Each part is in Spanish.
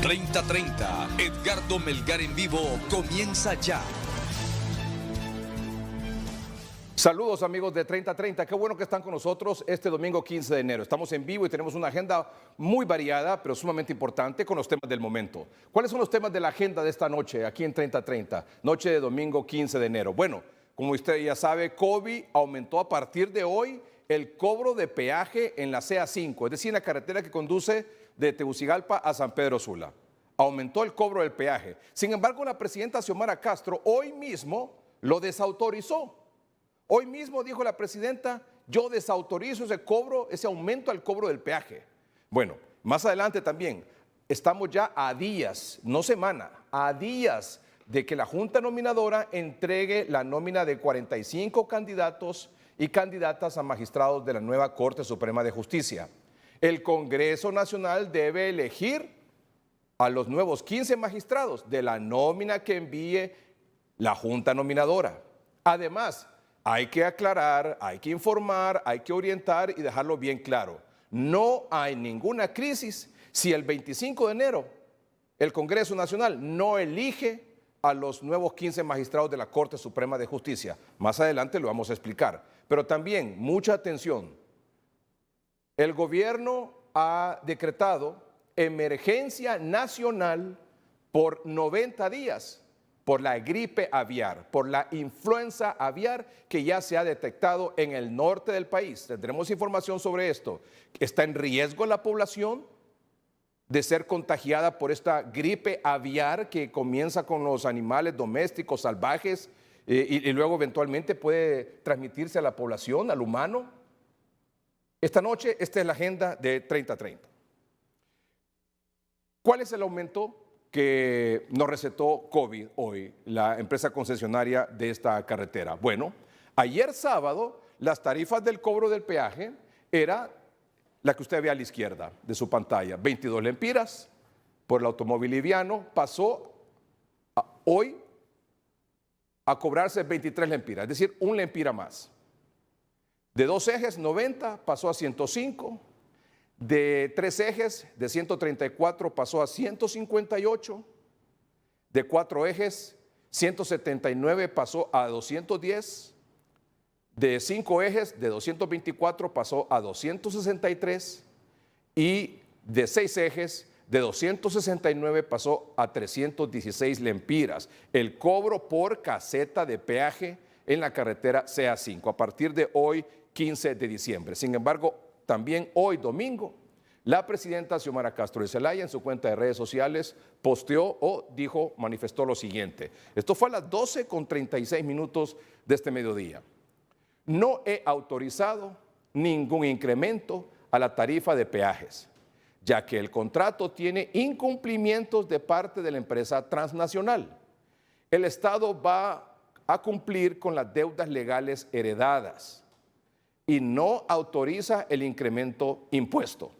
3030, Edgardo Melgar en vivo comienza ya. Saludos amigos de 3030, qué bueno que están con nosotros este domingo 15 de enero. Estamos en vivo y tenemos una agenda muy variada, pero sumamente importante con los temas del momento. ¿Cuáles son los temas de la agenda de esta noche aquí en 3030, noche de domingo 15 de enero? Bueno, como usted ya sabe, COVID aumentó a partir de hoy el cobro de peaje en la CA5, es decir, en la carretera que conduce de Tegucigalpa a San Pedro Sula. Aumentó el cobro del peaje. Sin embargo, la presidenta Xiomara Castro hoy mismo lo desautorizó. Hoy mismo dijo la presidenta, yo desautorizo ese cobro, ese aumento al cobro del peaje. Bueno, más adelante también, estamos ya a días, no semana, a días de que la Junta Nominadora entregue la nómina de 45 candidatos y candidatas a magistrados de la nueva Corte Suprema de Justicia. El Congreso Nacional debe elegir a los nuevos 15 magistrados de la nómina que envíe la Junta Nominadora. Además, hay que aclarar, hay que informar, hay que orientar y dejarlo bien claro. No hay ninguna crisis si el 25 de enero el Congreso Nacional no elige a los nuevos 15 magistrados de la Corte Suprema de Justicia. Más adelante lo vamos a explicar. Pero también, mucha atención. El gobierno ha decretado emergencia nacional por 90 días por la gripe aviar, por la influenza aviar que ya se ha detectado en el norte del país. Tendremos información sobre esto. ¿Está en riesgo la población de ser contagiada por esta gripe aviar que comienza con los animales domésticos salvajes y luego eventualmente puede transmitirse a la población, al humano? Esta noche, esta es la agenda de 3030. ¿Cuál es el aumento que nos recetó COVID hoy, la empresa concesionaria de esta carretera? Bueno, ayer sábado, las tarifas del cobro del peaje era la que usted ve a la izquierda de su pantalla, 22 lempiras por el automóvil liviano, pasó hoy a cobrarse 23 lempiras, es decir, un lempira más. De 2 ejes, 90, pasó a 105. De 3 ejes, de 134, pasó a 158. De 4 ejes, 179, pasó a 210. De 5 ejes, de 224, pasó a 263. Y de 6 ejes, de 269, pasó a 316 lempiras. El cobro por caseta de peaje en la carretera CA5, a partir de hoy, 15 de diciembre. Sin embargo, también hoy domingo, la presidenta Xiomara Castro de Zelaya en su cuenta de redes sociales posteó o manifestó lo siguiente. Esto fue a las 12:36 de este mediodía. No he autorizado ningún incremento a la tarifa de peajes, ya que el contrato tiene incumplimientos de parte de la empresa transnacional. El Estado va a cumplir con las deudas legales heredadas y no autoriza el incremento impuesto.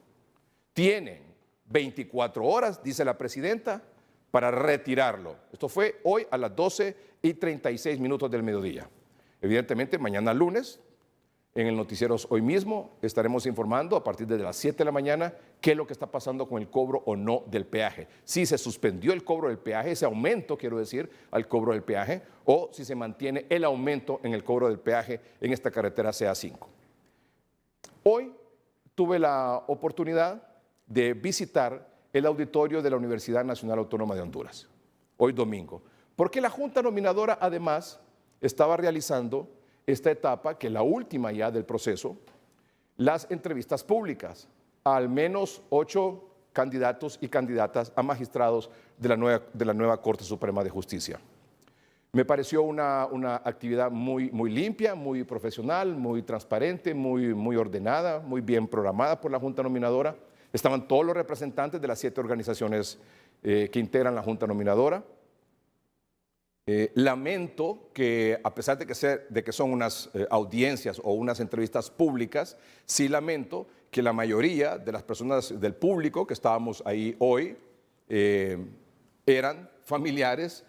Tienen 24 horas, dice la presidenta, para retirarlo. Esto fue hoy a las 12:36 del mediodía. Evidentemente, mañana lunes, en el noticiero Hoy Mismo, estaremos informando a partir de las 7 de la mañana qué es lo que está pasando con el cobro o no del peaje. Si se suspendió el cobro del peaje, ese aumento, quiero decir, al cobro del peaje, o si se mantiene el aumento en el cobro del peaje en esta carretera CA5. Hoy tuve la oportunidad de visitar el auditorio de la Universidad Nacional Autónoma de Honduras, hoy domingo, porque la Junta Nominadora además estaba realizando esta etapa, que es la última ya del proceso, las entrevistas públicas a al menos 8 candidatos y candidatas a magistrados de la nueva Corte Suprema de Justicia. Me pareció una actividad muy limpia, muy profesional, muy transparente, muy ordenada, muy bien programada por la Junta Nominadora. Estaban todos los representantes de las 7 organizaciones que integran la Junta Nominadora. Lamento que, a pesar de que son unas audiencias o unas entrevistas públicas, sí lamento que la mayoría de las personas del público que estábamos ahí hoy eran familiares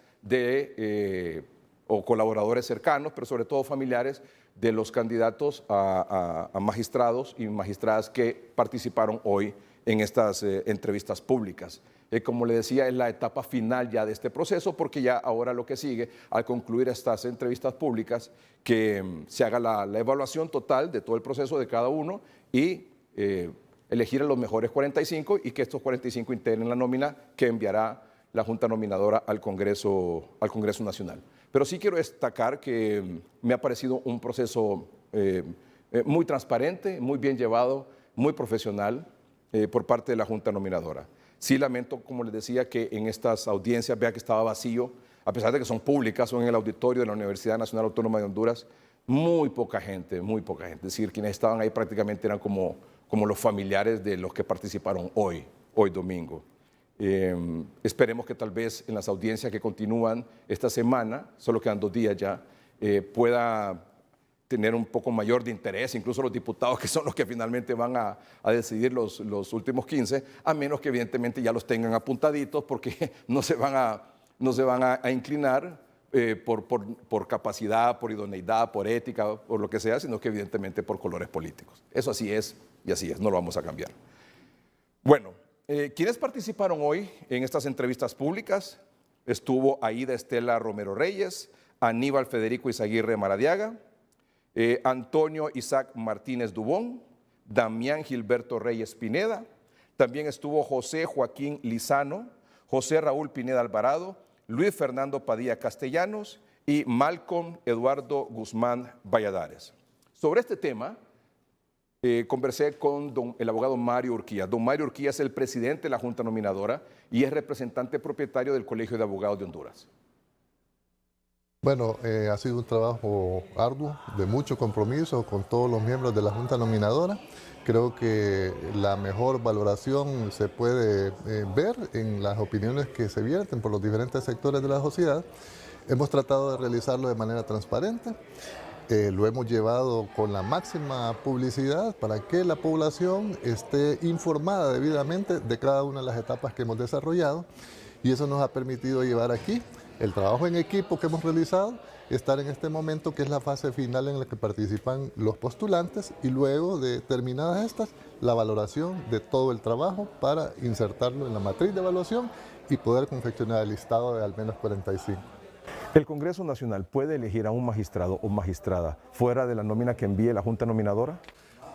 o colaboradores cercanos, pero sobre todo familiares de los candidatos a magistrados y magistradas que participaron hoy en estas entrevistas públicas. Como le decía, es la etapa final ya de este proceso, porque ya ahora lo que sigue, al concluir estas entrevistas públicas, que se haga la evaluación total de todo el proceso de cada uno y elegir a los mejores 45 y que estos 45 integren la nómina que enviará la Junta Nominadora al Congreso Nacional. Pero sí quiero destacar que me ha parecido un proceso muy transparente, muy bien llevado, muy profesional por parte de la Junta Nominadora. Sí lamento, como les decía, que en estas audiencias vea que estaba vacío, a pesar de que son públicas, son en el auditorio de la Universidad Nacional Autónoma de Honduras, muy poca gente, muy poca gente. Es decir, quienes estaban ahí prácticamente eran como los familiares de los que participaron hoy domingo. Esperemos que tal vez en las audiencias que continúan esta semana, solo quedan 2 días ya, pueda tener un poco mayor de interés, incluso los diputados que son los que finalmente van a decidir los últimos 15, a menos que evidentemente ya los tengan apuntaditos porque no se van a inclinar por capacidad, por idoneidad, por ética, por lo que sea, sino que evidentemente por colores políticos. Eso así es y así es, no lo vamos a cambiar. Bueno, ¿quiénes participaron hoy en estas entrevistas públicas? Estuvo Aida Estela Romero Reyes, Aníbal Federico Izaguirre Maradiaga, Antonio Isaac Martínez Dubón, Damián Gilberto Reyes Pineda, también estuvo José Joaquín Lizano, José Raúl Pineda Alvarado, Luis Fernando Padilla Castellanos y Malcolm Eduardo Guzmán Valladares. Sobre este tema, conversé con el abogado Mario Urquía. Don Mario Urquía es el presidente de la Junta Nominadora y es representante propietario del Colegio de Abogados de Honduras. Bueno, ha sido un trabajo arduo, de mucho compromiso con todos los miembros de la Junta Nominadora. Creo que la mejor valoración se puede ver en las opiniones que se vierten por los diferentes sectores de la sociedad. Hemos tratado de realizarlo de manera transparente. Lo hemos llevado con la máxima publicidad para que la población esté informada debidamente de cada una de las etapas que hemos desarrollado, y eso nos ha permitido llevar aquí el trabajo en equipo que hemos realizado, estar en este momento que es la fase final en la que participan los postulantes, y luego de terminadas estas, la valoración de todo el trabajo para insertarlo en la matriz de evaluación y poder confeccionar el listado de al menos 45. ¿El Congreso Nacional puede elegir a un magistrado o magistrada fuera de la nómina que envíe la Junta Nominadora?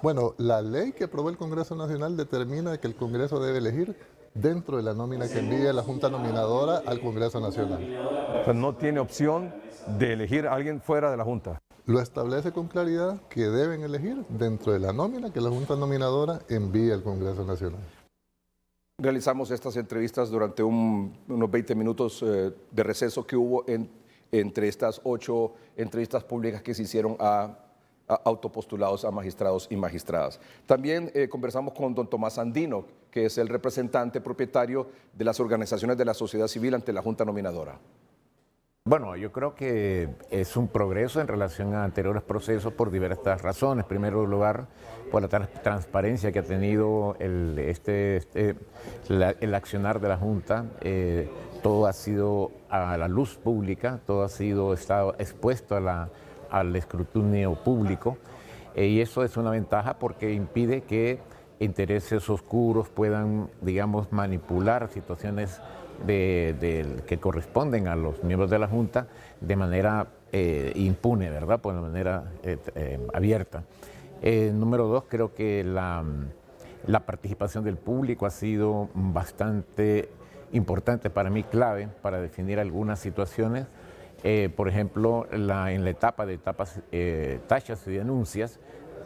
Bueno, la ley que aprobó el Congreso Nacional determina que el Congreso debe elegir dentro de la nómina que envíe la Junta Nominadora al Congreso Nacional. O sea, no tiene opción de elegir a alguien fuera de la Junta. Lo establece con claridad que deben elegir dentro de la nómina que la Junta Nominadora envíe al Congreso Nacional. Realizamos estas entrevistas durante unos 20 minutos de receso que hubo entre estas 8 entrevistas públicas que se hicieron a autopostulados a magistrados y magistradas. También conversamos con don Tomás Andino, que es el representante propietario de las organizaciones de la sociedad civil ante la Junta Nominadora. Bueno, yo creo que es un progreso en relación a anteriores procesos por diversas razones. En primer lugar, por la transparencia que ha tenido el accionar de la Junta. Todo ha sido a la luz pública, todo ha estado expuesto al escrutinio público, y eso es una ventaja porque impide que intereses oscuros puedan, digamos, manipular situaciones que corresponden a los miembros de la Junta de manera impune, ¿verdad? Pues de manera abierta. Número 2, creo que la participación del público ha sido bastante importante para mí, clave para definir algunas situaciones. Por ejemplo, en la etapa de tachas y denuncias,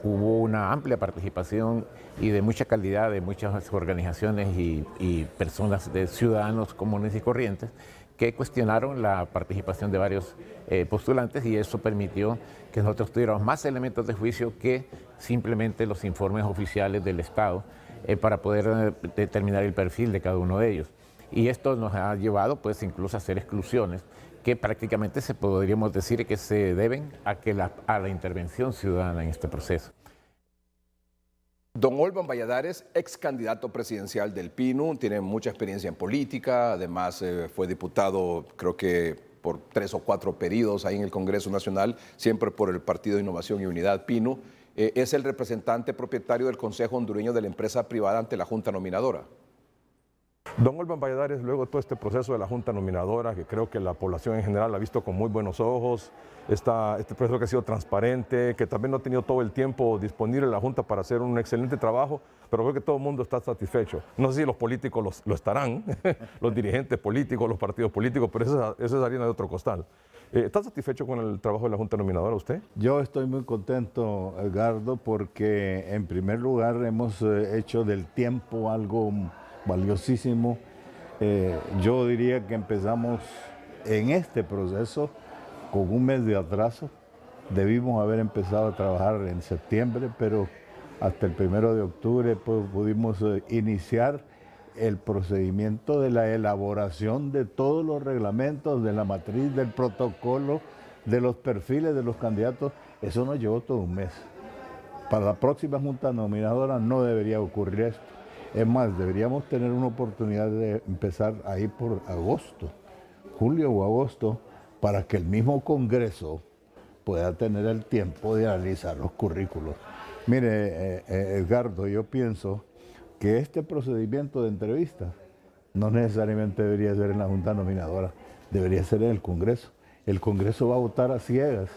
hubo una amplia participación y de mucha calidad de muchas organizaciones y personas, de ciudadanos comunes y corrientes, que cuestionaron la participación de varios postulantes, y eso permitió que nosotros tuviéramos más elementos de juicio que simplemente los informes oficiales del Estado para poder determinar el perfil de cada uno de ellos. Y esto nos ha llevado pues incluso a hacer exclusiones que prácticamente podríamos decir que se deben a la intervención ciudadana en este proceso. Don Olvan Valladares, ex candidato presidencial del PINU, tiene mucha experiencia en política, además fue diputado creo que por 3 o 4 periodos ahí en el Congreso Nacional, siempre por el Partido de Innovación y Unidad PINU, es el representante propietario del Consejo Hondureño de la empresa privada ante la Junta Nominadora. Don Olvan Valladares, luego de todo este proceso de la Junta Nominadora, que creo que la población en general ha visto con muy buenos ojos, este proceso que ha sido transparente, que también no ha tenido todo el tiempo disponible la Junta para hacer un excelente trabajo, pero creo que todo el mundo está satisfecho. No sé si los políticos lo estarán, los dirigentes políticos, los partidos políticos, pero eso es harina de otro costal. ¿Está satisfecho con el trabajo de la Junta Nominadora usted? Yo estoy muy contento, Edgardo, porque en primer lugar hemos hecho del tiempo algo valiosísimo. Yo diría que empezamos en este proceso con un mes de atraso. Debimos haber empezado a trabajar en septiembre, pero hasta el 1 de octubre pues, pudimos iniciar el procedimiento de la elaboración de todos los reglamentos, de la matriz, del protocolo, de los perfiles de los candidatos. Eso nos llevó todo un mes. Para la próxima Junta Nominadora no debería ocurrir esto. Es más, deberíamos tener una oportunidad de empezar ahí por agosto, julio o agosto, para que el mismo Congreso pueda tener el tiempo de analizar los currículos. Mire, Edgardo, yo pienso que este procedimiento de entrevista no necesariamente debería ser en la Junta Nominadora, debería ser en el Congreso. El Congreso va a votar a ciegas.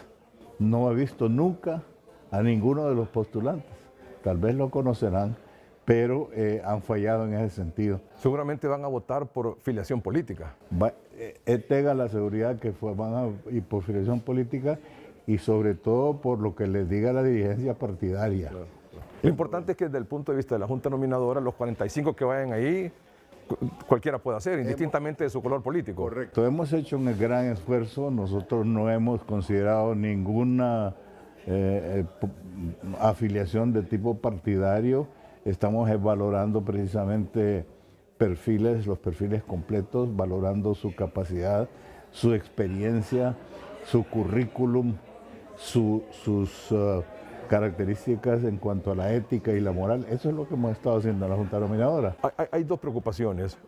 No ha visto nunca a ninguno de los postulantes. Tal vez lo conocerán, pero han fallado en ese sentido. Seguramente van a votar por filiación política. Tenga la seguridad que van a ir por filiación política y sobre todo por lo que les diga la dirigencia partidaria. Claro. Lo importante es que desde el punto de vista de la Junta Nominadora, los 45 que vayan ahí, cualquiera puede hacer, indistintamente de su color político. Correcto. Hemos hecho un gran esfuerzo, nosotros no hemos considerado ninguna afiliación de tipo partidario, estamos valorando precisamente los perfiles completos, valorando su capacidad, su experiencia, su currículum, sus características en cuanto a la ética y la moral. Eso es lo que hemos estado haciendo en la Junta Nominadora. Hay dos preocupaciones,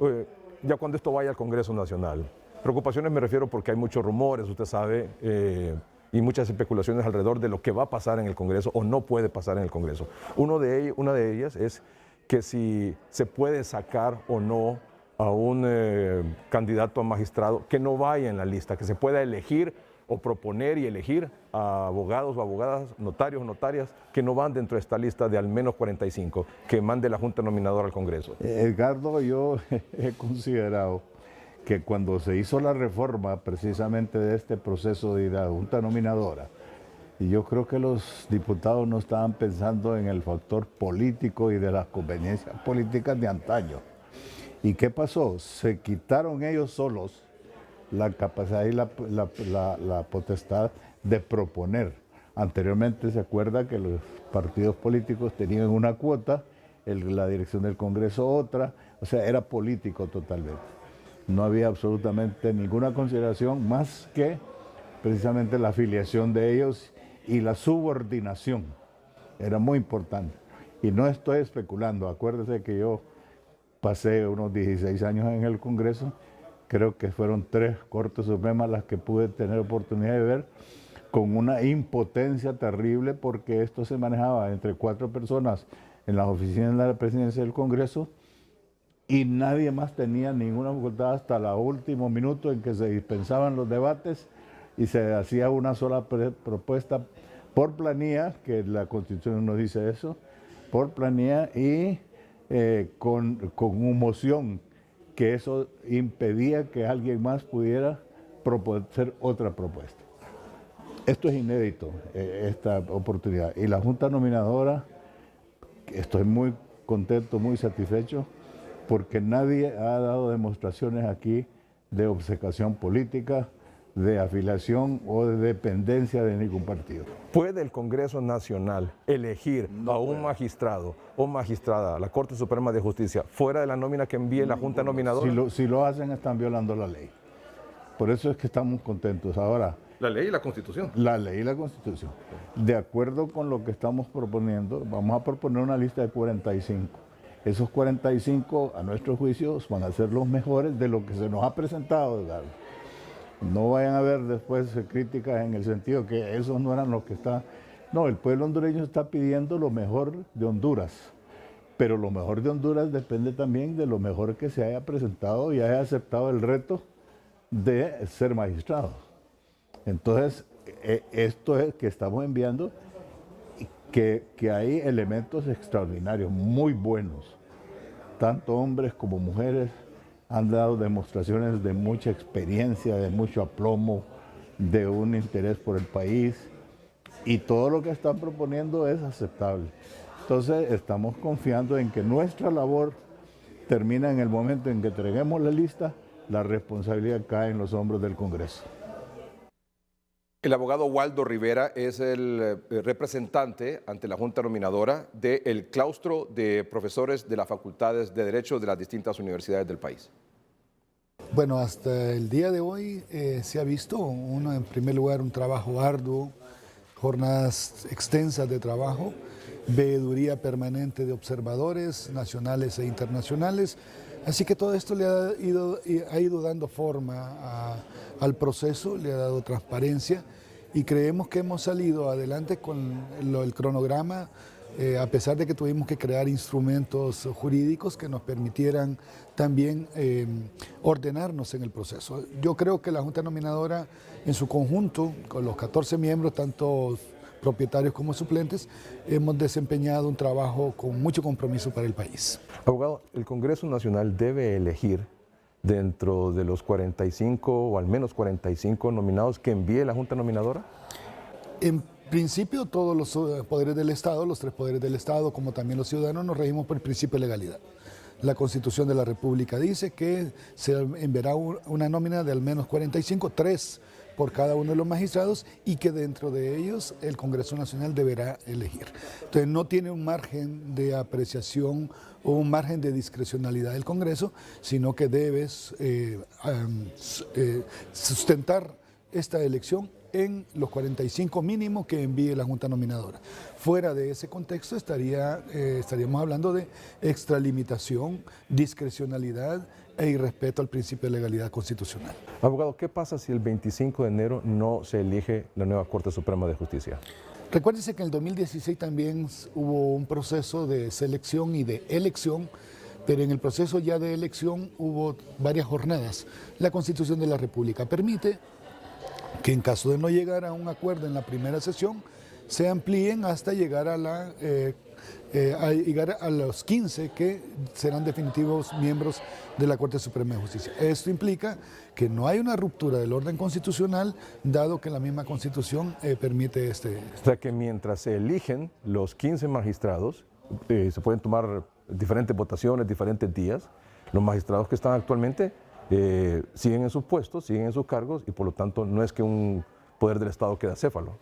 ya cuando esto vaya al Congreso Nacional. Preocupaciones me refiero porque hay muchos rumores, usted sabe, y muchas especulaciones alrededor de lo que va a pasar en el Congreso o no puede pasar en el Congreso. Una de ellas es que si se puede sacar o no a un candidato a magistrado que no vaya en la lista, que se pueda elegir o proponer y elegir a abogados o abogadas, notarios o notarias que no van dentro de esta lista de al menos 45 que mande la Junta Nominadora al Congreso. Edgardo, yo he considerado que cuando se hizo la reforma precisamente de este proceso de la Junta Nominadora, y yo creo que los diputados no estaban pensando en el factor político y de las conveniencias políticas de antaño. ¿Y qué pasó? Se quitaron ellos solos la capacidad y la potestad de proponer. Anteriormente se acuerda que los partidos políticos tenían una cuota, la dirección del Congreso otra, o sea, era político totalmente. No había absolutamente ninguna consideración más que precisamente la afiliación de ellos y la subordinación. Era muy importante. Y no estoy especulando, acuérdese que yo pasé unos 16 años en el Congreso, creo que fueron 3 Cortes Supremas las que pude tener oportunidad de ver, con una impotencia terrible porque esto se manejaba entre 4 personas en las oficinas de la presidencia del Congreso y nadie más tenía ninguna facultad hasta el último minuto en que se dispensaban los debates y se hacía una sola propuesta por planilla, que la Constitución nos dice eso, por planilla y con moción, que eso impedía que alguien más pudiera hacer otra propuesta. Esto es inédito, esta oportunidad. Y la Junta Nominadora, estoy muy contento, muy satisfecho, porque nadie ha dado demostraciones aquí de obcecación política, de afiliación o de dependencia de ningún partido. ¿Puede el Congreso Nacional elegir a un magistrado o magistrada, la Corte Suprema de Justicia, fuera de la nómina que envíe la Junta Nominadora? Si lo hacen, están violando la ley. Por eso es que estamos contentos. Ahora, La ley y la Constitución. La ley y la Constitución. De acuerdo con lo que estamos proponiendo, vamos a proponer una lista de 45. Esos 45, a nuestro juicio, van a ser los mejores de lo que se nos ha presentado, Edgardo. No vayan a haber después críticas en el sentido que esos no eran los que están. No, el pueblo hondureño está pidiendo lo mejor de Honduras, pero lo mejor de Honduras depende también de lo mejor que se haya presentado y haya aceptado el reto de ser magistrado. Entonces, esto es que estamos enviando, que hay elementos extraordinarios, muy buenos. Tanto hombres como mujeres han dado demostraciones de mucha experiencia, de mucho aplomo, de un interés por el país, y todo lo que están proponiendo es aceptable. Entonces estamos confiando en que nuestra labor termina en el momento en que entreguemos la lista, la responsabilidad cae en los hombros del Congreso. El abogado Waldo Rivera es el representante ante la Junta Nominadora del claustro de profesores de las facultades de Derecho de las distintas universidades del país. Bueno, hasta el día de hoy se ha visto, en primer lugar, un trabajo arduo, jornadas extensas de trabajo, veeduría permanente de observadores nacionales e internacionales. Así que todo esto le ha ido dando forma al proceso, le ha dado transparencia y creemos que hemos salido adelante con el cronograma, a pesar de que tuvimos que crear instrumentos jurídicos que nos permitieran también ordenarnos en el proceso. Yo creo que la Junta Nominadora en su conjunto, con los 14 miembros, tanto propietarios como suplentes, hemos desempeñado un trabajo con mucho compromiso para el país. Abogado, el Congreso Nacional debe elegir dentro de los 45 o al menos 45 nominados que envíe la Junta Nominadora. En principio, todos los poderes del Estado, los tres poderes del Estado, como también los ciudadanos, nos regimos por el principio de legalidad. La Constitución de la República dice que se enviará una nómina de al menos 45, 3 por cada uno de los magistrados, y que dentro de ellos el Congreso Nacional deberá elegir. Entonces no tiene un margen de apreciación o un margen de discrecionalidad del Congreso, sino que debe sustentar esta elección en los 45 mínimos que envíe la Junta Nominadora. Fuera de ese contexto estaríamos hablando de extralimitación, discrecionalidad e irrespeto al principio de legalidad constitucional. Abogado, ¿qué pasa si el 25 de enero no se elige la nueva Corte Suprema de Justicia? Recuérdense que en el 2016 también hubo un proceso de selección y de elección, pero en el proceso ya de elección hubo varias jornadas. La Constitución de la República permite que en caso de no llegar a un acuerdo en la primera sesión, se amplíen hasta llegar a los 15 que serán definitivos miembros de la Corte Suprema de Justicia. Esto implica que no hay una ruptura del orden constitucional, dado que la misma Constitución permite O sea que mientras se eligen los 15 magistrados, se pueden tomar diferentes votaciones, diferentes días. Los magistrados que están actualmente siguen en sus puestos, siguen en sus cargos, y por lo tanto no es que un poder del Estado quede acéfalo.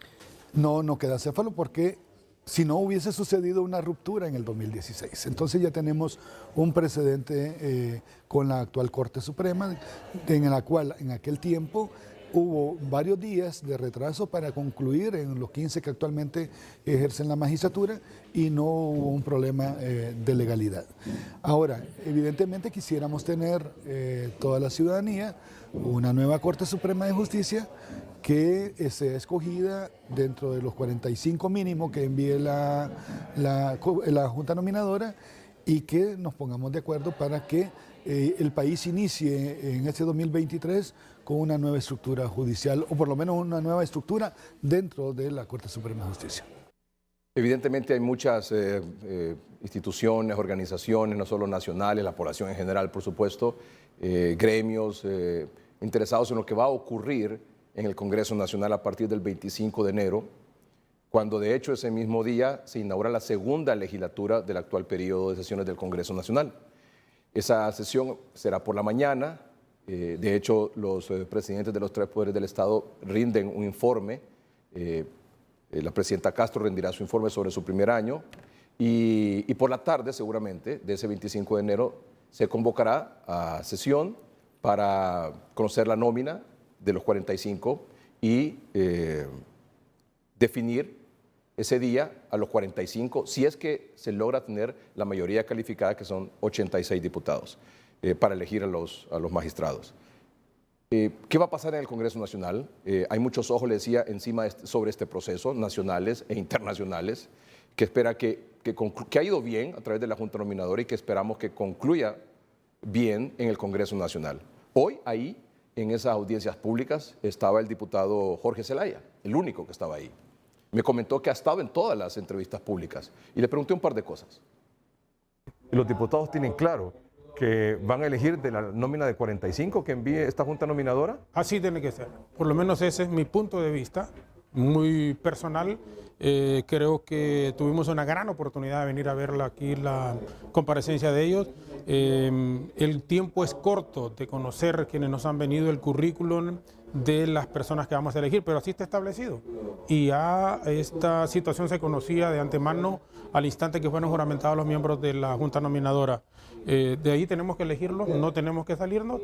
No queda acéfalo, porque si no hubiese sucedido una ruptura en el 2016. Entonces ya tenemos un precedente con la actual Corte Suprema, en la cual en aquel tiempo hubo varios días de retraso para concluir en los 15 que actualmente ejercen la magistratura, y no hubo un problema de legalidad. Ahora, evidentemente quisiéramos tener toda la ciudadanía una nueva Corte Suprema de Justicia que sea escogida dentro de los 45 mínimos que envíe la Junta Nominadora, y que nos pongamos de acuerdo para que el país inicie en este 2023 con una nueva estructura judicial, o por lo menos una nueva estructura dentro de la Corte Suprema de Justicia. Evidentemente hay muchas instituciones, organizaciones, no solo nacionales, la población en general, por supuesto, gremios interesados en lo que va a ocurrir en el Congreso Nacional a partir del 25 de enero, cuando de hecho ese mismo día se inaugura la segunda legislatura del actual periodo de sesiones del Congreso Nacional. Esa sesión será por la mañana. De hecho, los presidentes de los tres poderes del Estado rinden un informe. La presidenta Castro rendirá su informe sobre su primer año, y por la tarde, seguramente, de ese 25 de enero, se convocará a sesión para conocer la nómina de los 45 y definir ese día a los 45, si es que se logra tener la mayoría calificada, que son 86 diputados, para elegir a los magistrados. ¿Qué va a pasar en el Congreso Nacional? Hay muchos ojos, le decía, encima sobre este proceso, nacionales e internacionales, que espera que ha ido bien a través de la Junta Nominadora y que esperamos que concluya bien en el Congreso Nacional. Hoy ahí, en esas audiencias públicas, estaba el diputado Jorge Zelaya, el único que estaba ahí. Me comentó que ha estado en todas las entrevistas públicas y le pregunté un par de cosas. Los diputados tienen claro que van a elegir de la nómina de 45 que envíe esta Junta Nominadora. Así tiene que ser. Por lo menos ese es mi punto de vista, muy personal. Creo que tuvimos una gran oportunidad de venir a ver aquí la comparecencia de ellos. El tiempo es corto de conocer quienes nos han venido, el currículum de las personas que vamos a elegir, pero así está establecido. Y ya esta situación se conocía de antemano al instante que fueron juramentados los miembros de la Junta Nominadora. De ahí tenemos que elegirlos, no tenemos que salirnos,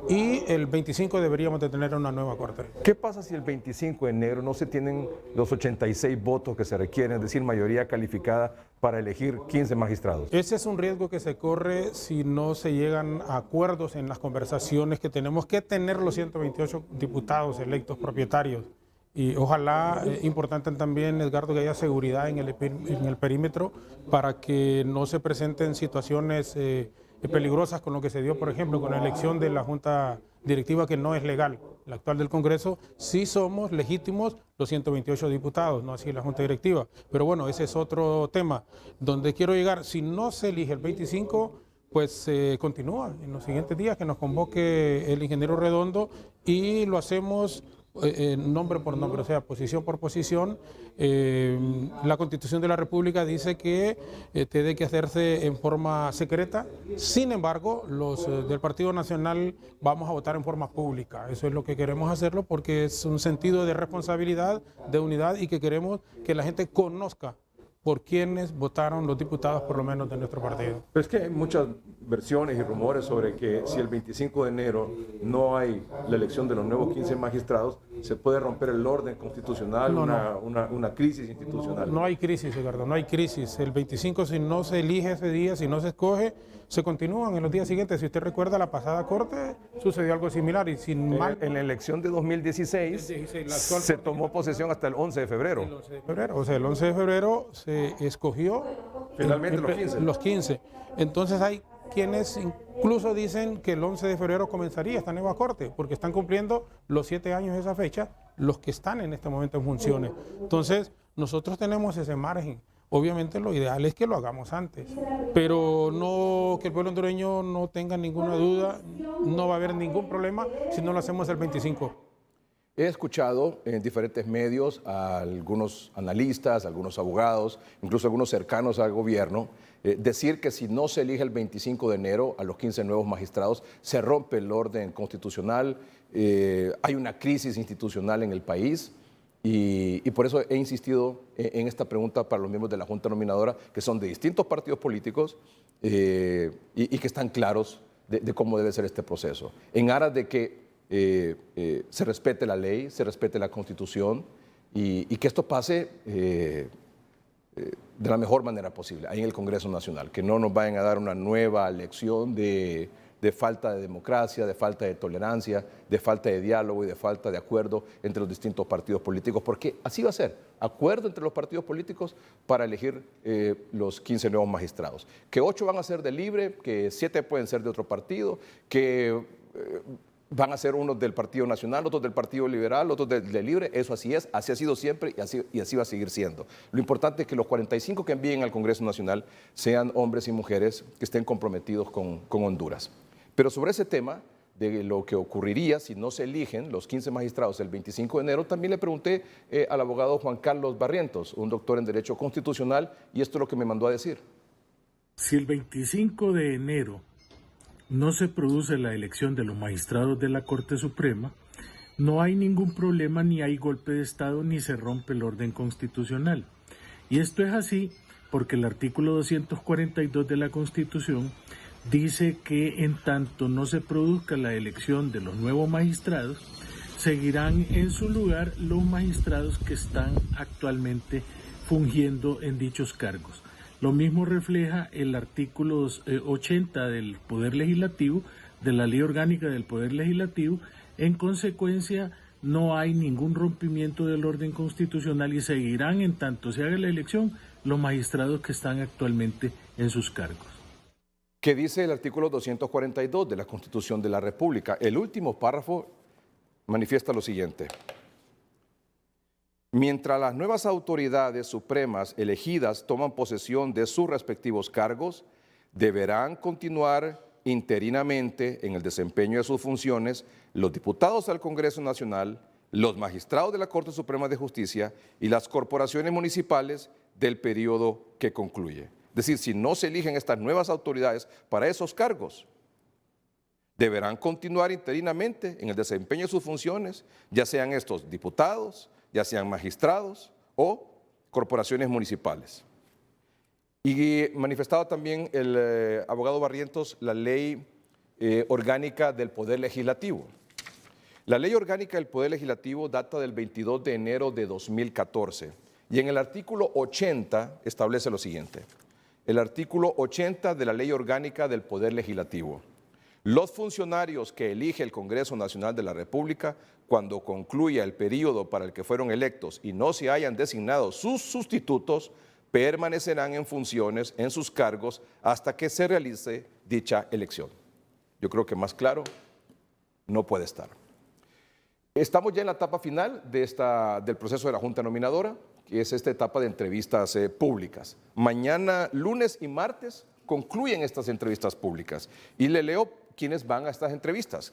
y el 25 deberíamos de tener una nueva corte. ¿Qué pasa si el 25 de enero no se tienen los 86 votos que se requieren, es decir, mayoría calificada para elegir 15 magistrados? Ese es un riesgo que se corre si no se llegan a acuerdos en las conversaciones que tenemos que tener los 128 diputados electos propietarios. Y ojalá, importante también, Edgardo, que haya seguridad en el perímetro para que no se presenten situaciones peligrosas con lo que se dio, por ejemplo, con la elección de la Junta Directiva, que no es legal. La actual del Congreso, sí somos legítimos los 128 diputados, no así la Junta Directiva. Pero bueno, ese es otro tema. Donde quiero llegar, si no se elige el 25, pues continúa en los siguientes días, que nos convoque el ingeniero Redondo y lo hacemos nombre por nombre, o sea, posición por posición. La Constitución de la República dice que tiene que hacerse en forma secreta. Sin embargo, los del Partido Nacional vamos a votar en forma pública. Eso es lo que queremos hacerlo porque es un sentido de responsabilidad, de unidad, y que queremos que la gente conozca por quienes votaron los diputados, por lo menos de nuestro partido. Pero es que hay muchas versiones y rumores sobre que si el 25 de enero no hay la elección de los nuevos 15 magistrados, se puede romper el orden constitucional, una crisis institucional. No hay crisis, Edgardo, no hay crisis. El 25, si no se elige ese día, si no se escoge, se continúan en los días siguientes. Si usted recuerda, la pasada corte sucedió algo similar y sin mal... En la elección de 2016 se tomó posesión hasta el 11 de febrero. El 11 de febrero, o sea, el 11 de febrero se escogió finalmente los 15. Entonces hay quienes incluso dicen que el 11 de febrero comenzaría esta nueva corte, porque están cumpliendo los 7 años de esa fecha, los que están en este momento en funciones. Entonces, nosotros tenemos ese margen. Obviamente lo ideal es que lo hagamos antes, pero no que el pueblo hondureño no tenga ninguna duda, no va a haber ningún problema si no lo hacemos el 25. He escuchado en diferentes medios a algunos analistas, a algunos abogados, incluso algunos cercanos al gobierno, decir que si no se elige el 25 de enero a los 15 nuevos magistrados, se rompe el orden constitucional, hay una crisis institucional en el país. Y por eso he insistido en esta pregunta para los miembros de la Junta Nominadora, que son de distintos partidos políticos y que están claros de cómo debe ser este proceso, en aras de que se respete la ley, se respete la Constitución y que esto pase de la mejor manera posible ahí en el Congreso Nacional, que no nos vayan a dar una nueva lección de falta de democracia, de falta de tolerancia, de falta de diálogo y de falta de acuerdo entre los distintos partidos políticos, porque así va a ser, acuerdo entre los partidos políticos para elegir los 15 nuevos magistrados, que 8 van a ser de Libre, que 7 pueden ser de otro partido, que van a ser unos del Partido Nacional, otros del Partido Liberal, otros de Libre. Eso así es, así ha sido siempre y así va a seguir siendo. Lo importante es que los 45 que envíen al Congreso Nacional sean hombres y mujeres que estén comprometidos con Honduras. Pero sobre ese tema de lo que ocurriría si no se eligen los 15 magistrados el 25 de enero, también le pregunté al abogado Juan Carlos Barrientos, un doctor en Derecho Constitucional, y esto es lo que me mandó a decir. Si el 25 de enero no se produce la elección de los magistrados de la Corte Suprema, no hay ningún problema, ni hay golpe de Estado, ni se rompe el orden constitucional. Y esto es así porque el artículo 242 de la Constitución dice que en tanto no se produzca la elección de los nuevos magistrados, seguirán en su lugar los magistrados que están actualmente fungiendo en dichos cargos. Lo mismo refleja el artículo 80 del Poder Legislativo, de la Ley Orgánica del Poder Legislativo, En consecuencia, no hay ningún rompimiento del orden constitucional y seguirán, en tanto se haga la elección, los magistrados que están actualmente en sus cargos. ¿Qué dice el artículo 242 de la Constitución de la República? El último párrafo manifiesta lo siguiente. Mientras las nuevas autoridades supremas elegidas toman posesión de sus respectivos cargos, deberán continuar interinamente en el desempeño de sus funciones los diputados al Congreso Nacional, los magistrados de la Corte Suprema de Justicia y las corporaciones municipales del periodo que concluye. Es decir, si no se eligen estas nuevas autoridades para esos cargos, deberán continuar interinamente en el desempeño de sus funciones, ya sean estos diputados, ya sean magistrados o corporaciones municipales. Y manifestaba también el abogado Barrientos la ley orgánica del Poder Legislativo. La ley orgánica del Poder Legislativo data del 22 de enero de 2014 y en el artículo 80 establece lo siguiente. El artículo 80 de la ley orgánica del Poder Legislativo. Los funcionarios que elige el Congreso Nacional de la República, cuando concluya el periodo para el que fueron electos y no se hayan designado sus sustitutos, permanecerán en funciones en sus cargos hasta que se realice dicha elección. Yo creo que más claro no puede estar. Estamos ya en la etapa final del proceso de la Junta Nominadora, que es esta etapa de entrevistas públicas. Mañana, lunes y martes concluyen estas entrevistas públicas y le leo quiénes van a estas entrevistas.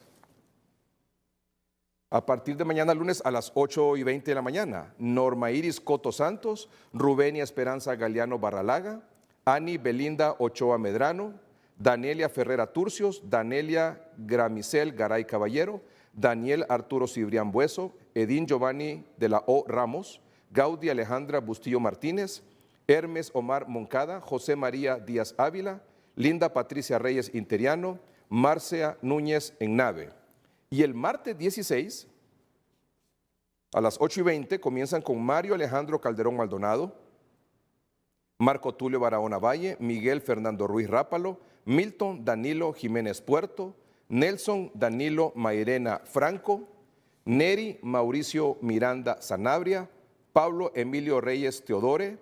A partir de mañana lunes a las 8:20 de la mañana, Norma Iris Coto Santos, Rubenia Esperanza Galeano Barralaga, Ani Belinda Ochoa Medrano, Danielia Ferrera Turcios, Danelia Gramicel Garay Caballero, Daniel Arturo Cibrián Bueso, Edín Giovanni de la O. Ramos, Gaudi Alejandra Bustillo Martínez, Hermes Omar Moncada, José María Díaz Ávila, Linda Patricia Reyes Interiano, Marcia Núñez Ennave. Y el martes 16, a las 8:20, comienzan con Mario Alejandro Calderón Maldonado, Marco Tulio Barahona Valle, Miguel Fernando Ruiz Rápalo, Milton Danilo Jiménez Puerto, Nelson Danilo Mairena Franco, Neri Mauricio Miranda Sanabria, Pablo Emilio Reyes Teodore,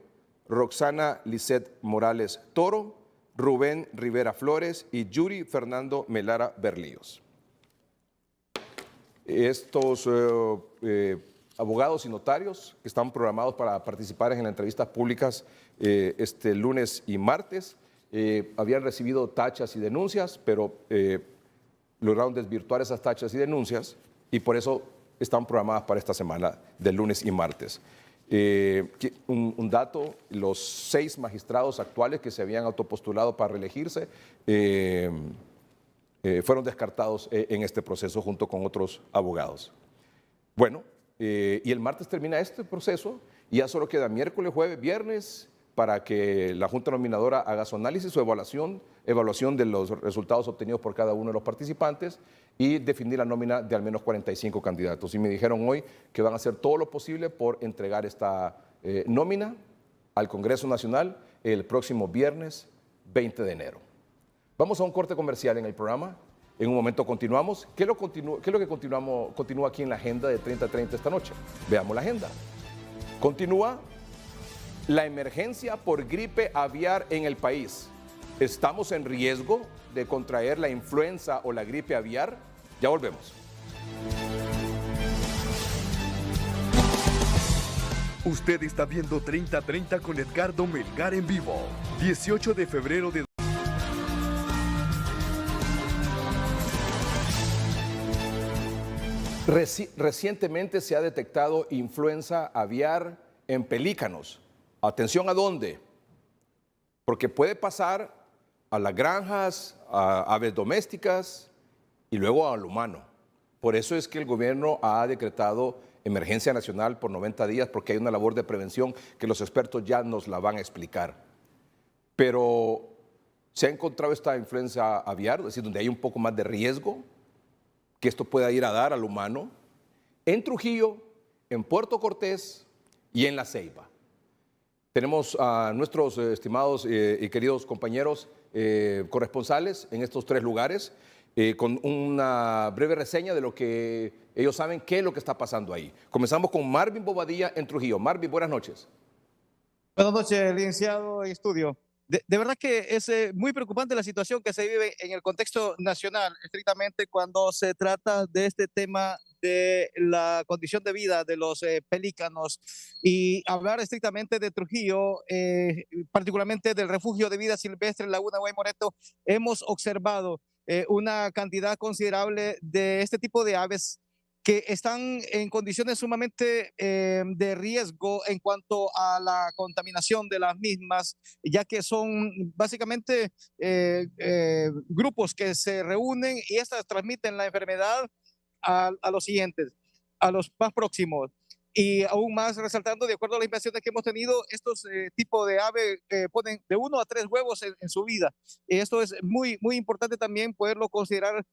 Roxana Lisset Morales Toro, Rubén Rivera Flores y Yuri Fernando Melara Berlíos. Estos abogados y notarios que están programados para participar en las entrevistas públicas este lunes y martes habían recibido tachas y denuncias, pero lograron desvirtuar esas tachas y denuncias y por eso están programadas para esta semana del lunes y martes. Un dato, los 6 magistrados actuales que se habían autopostulado para reelegirse fueron descartados en este proceso junto con otros abogados. Bueno, y el martes termina este proceso y ya solo queda miércoles, jueves, viernes para que la Junta Nominadora haga su análisis, su evaluación de los resultados obtenidos por cada uno de los participantes y definir la nómina de al menos 45 candidatos. Y me dijeron hoy que van a hacer todo lo posible por entregar esta nómina al Congreso Nacional el próximo viernes 20 de enero. Vamos a un corte comercial en el programa. En un momento continuamos. ¿Qué es lo que continúa aquí en la agenda de 30-30 esta noche? Veamos la agenda. Continúa la emergencia por gripe aviar en el país. ¿Estamos en riesgo de contraer la influenza o la gripe aviar? Ya volvemos. Usted está viendo 30-30 con Edgardo Melgar en vivo. 18 de febrero de... Recientemente se ha detectado influenza aviar en pelícanos. Atención a dónde, porque puede pasar a las granjas, a aves domésticas y luego al humano. Por eso es que el gobierno ha decretado emergencia nacional por 90 días, porque hay una labor de prevención que los expertos ya nos la van a explicar. Pero se ha encontrado esta influenza aviar, es decir, donde hay un poco más de riesgo que esto pueda ir a dar al humano, en Trujillo, en Puerto Cortés y en La Ceiba. Tenemos a nuestros estimados y queridos compañeros corresponsales en estos 3 lugares con una breve reseña de lo que ellos saben, qué es lo que está pasando ahí. Comenzamos con Marvin Bobadilla en Trujillo. Marvin, buenas noches. Buenas noches, licenciado en estudio. De verdad que es muy preocupante la situación que se vive en el contexto nacional, estrictamente cuando se trata de este tema de la condición de vida de los pelícanos y hablar estrictamente de Trujillo, particularmente del refugio de vida silvestre Laguna Guaymoreto. Hemos observado una cantidad considerable de este tipo de aves que están en condiciones sumamente de riesgo en cuanto a la contaminación de las mismas, ya que son básicamente grupos que se reúnen y estas transmiten la enfermedad a los siguientes, a los más próximos. Y aún más resaltando, de acuerdo a las investigaciones que hemos tenido, estos tipos de aves ponen de 1 a 3 huevos en su vida. Y esto es muy, muy importante también poderlo considerar.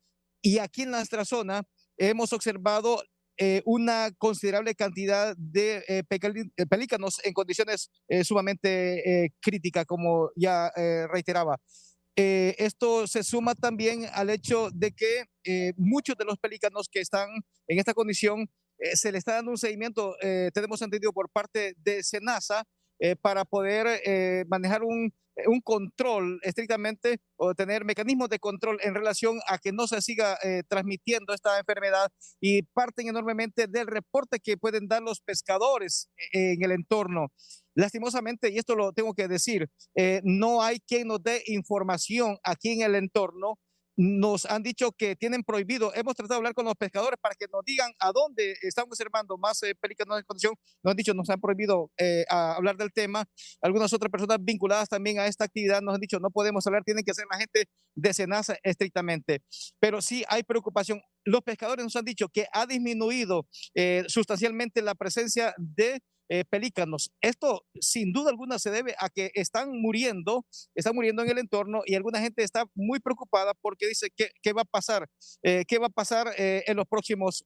Y aquí en nuestra zona hemos observado una considerable cantidad de pelícanos en condiciones sumamente críticas, como ya reiteraba. Esto se suma también al hecho de que muchos de los pelícanos que están en esta condición se le está dando un seguimiento, tenemos entendido, por parte de SENASA para poder manejar un control estrictamente o tener mecanismos de control en relación a que no se siga transmitiendo esta enfermedad, y parten enormemente del reporte que pueden dar los pescadores en el entorno. Lastimosamente, y esto lo tengo que decir, no hay quien nos dé información aquí en el entorno. Nos han dicho que tienen prohibido, hemos tratado de hablar con los pescadores para que nos digan a dónde están observando más pelícanos en condición. Nos han dicho, nos han prohibido hablar del tema. Algunas otras personas vinculadas también a esta actividad nos han dicho, no podemos hablar, tienen que ser la gente de SENASA estrictamente. Pero sí hay preocupación. Los pescadores nos han dicho que ha disminuido sustancialmente la presencia de pelícanos. Esto sin duda alguna se debe a que están muriendo en el entorno, y alguna gente está muy preocupada porque dice qué va a pasar, en los próximos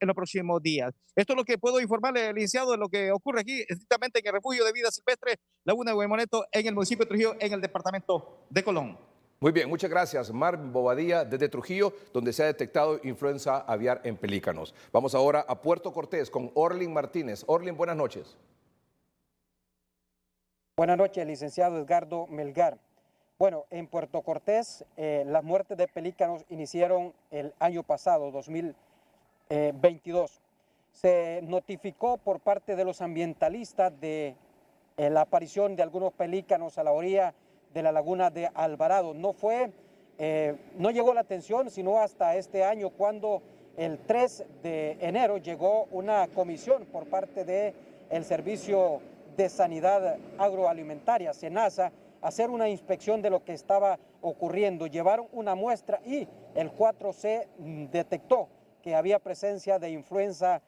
días. Esto es lo que puedo informarle, licenciado, de lo que ocurre aquí estrictamente en el refugio de vida silvestre Laguna de Guaymoreto, en el municipio de Trujillo, en el departamento de Colón. Muy bien, muchas gracias, Marvin Bobadilla, desde Trujillo, donde se ha detectado influenza aviar en pelícanos. Vamos ahora a Puerto Cortés con Orlin Martínez. Orlin, buenas noches. Buenas noches, licenciado Edgardo Melgar. Bueno, en Puerto Cortés las muertes de pelícanos iniciaron el año pasado, 2022. Se notificó por parte de los ambientalistas de la aparición de algunos pelícanos a la orilla de la laguna de Alvarado. No llegó la atención sino hasta este año, cuando el 3 de enero llegó una comisión por parte del Servicio de Sanidad Agroalimentaria, SENASA, hacer una inspección de lo que estaba ocurriendo. Llevaron una muestra y el 4C detectó que había presencia de influenza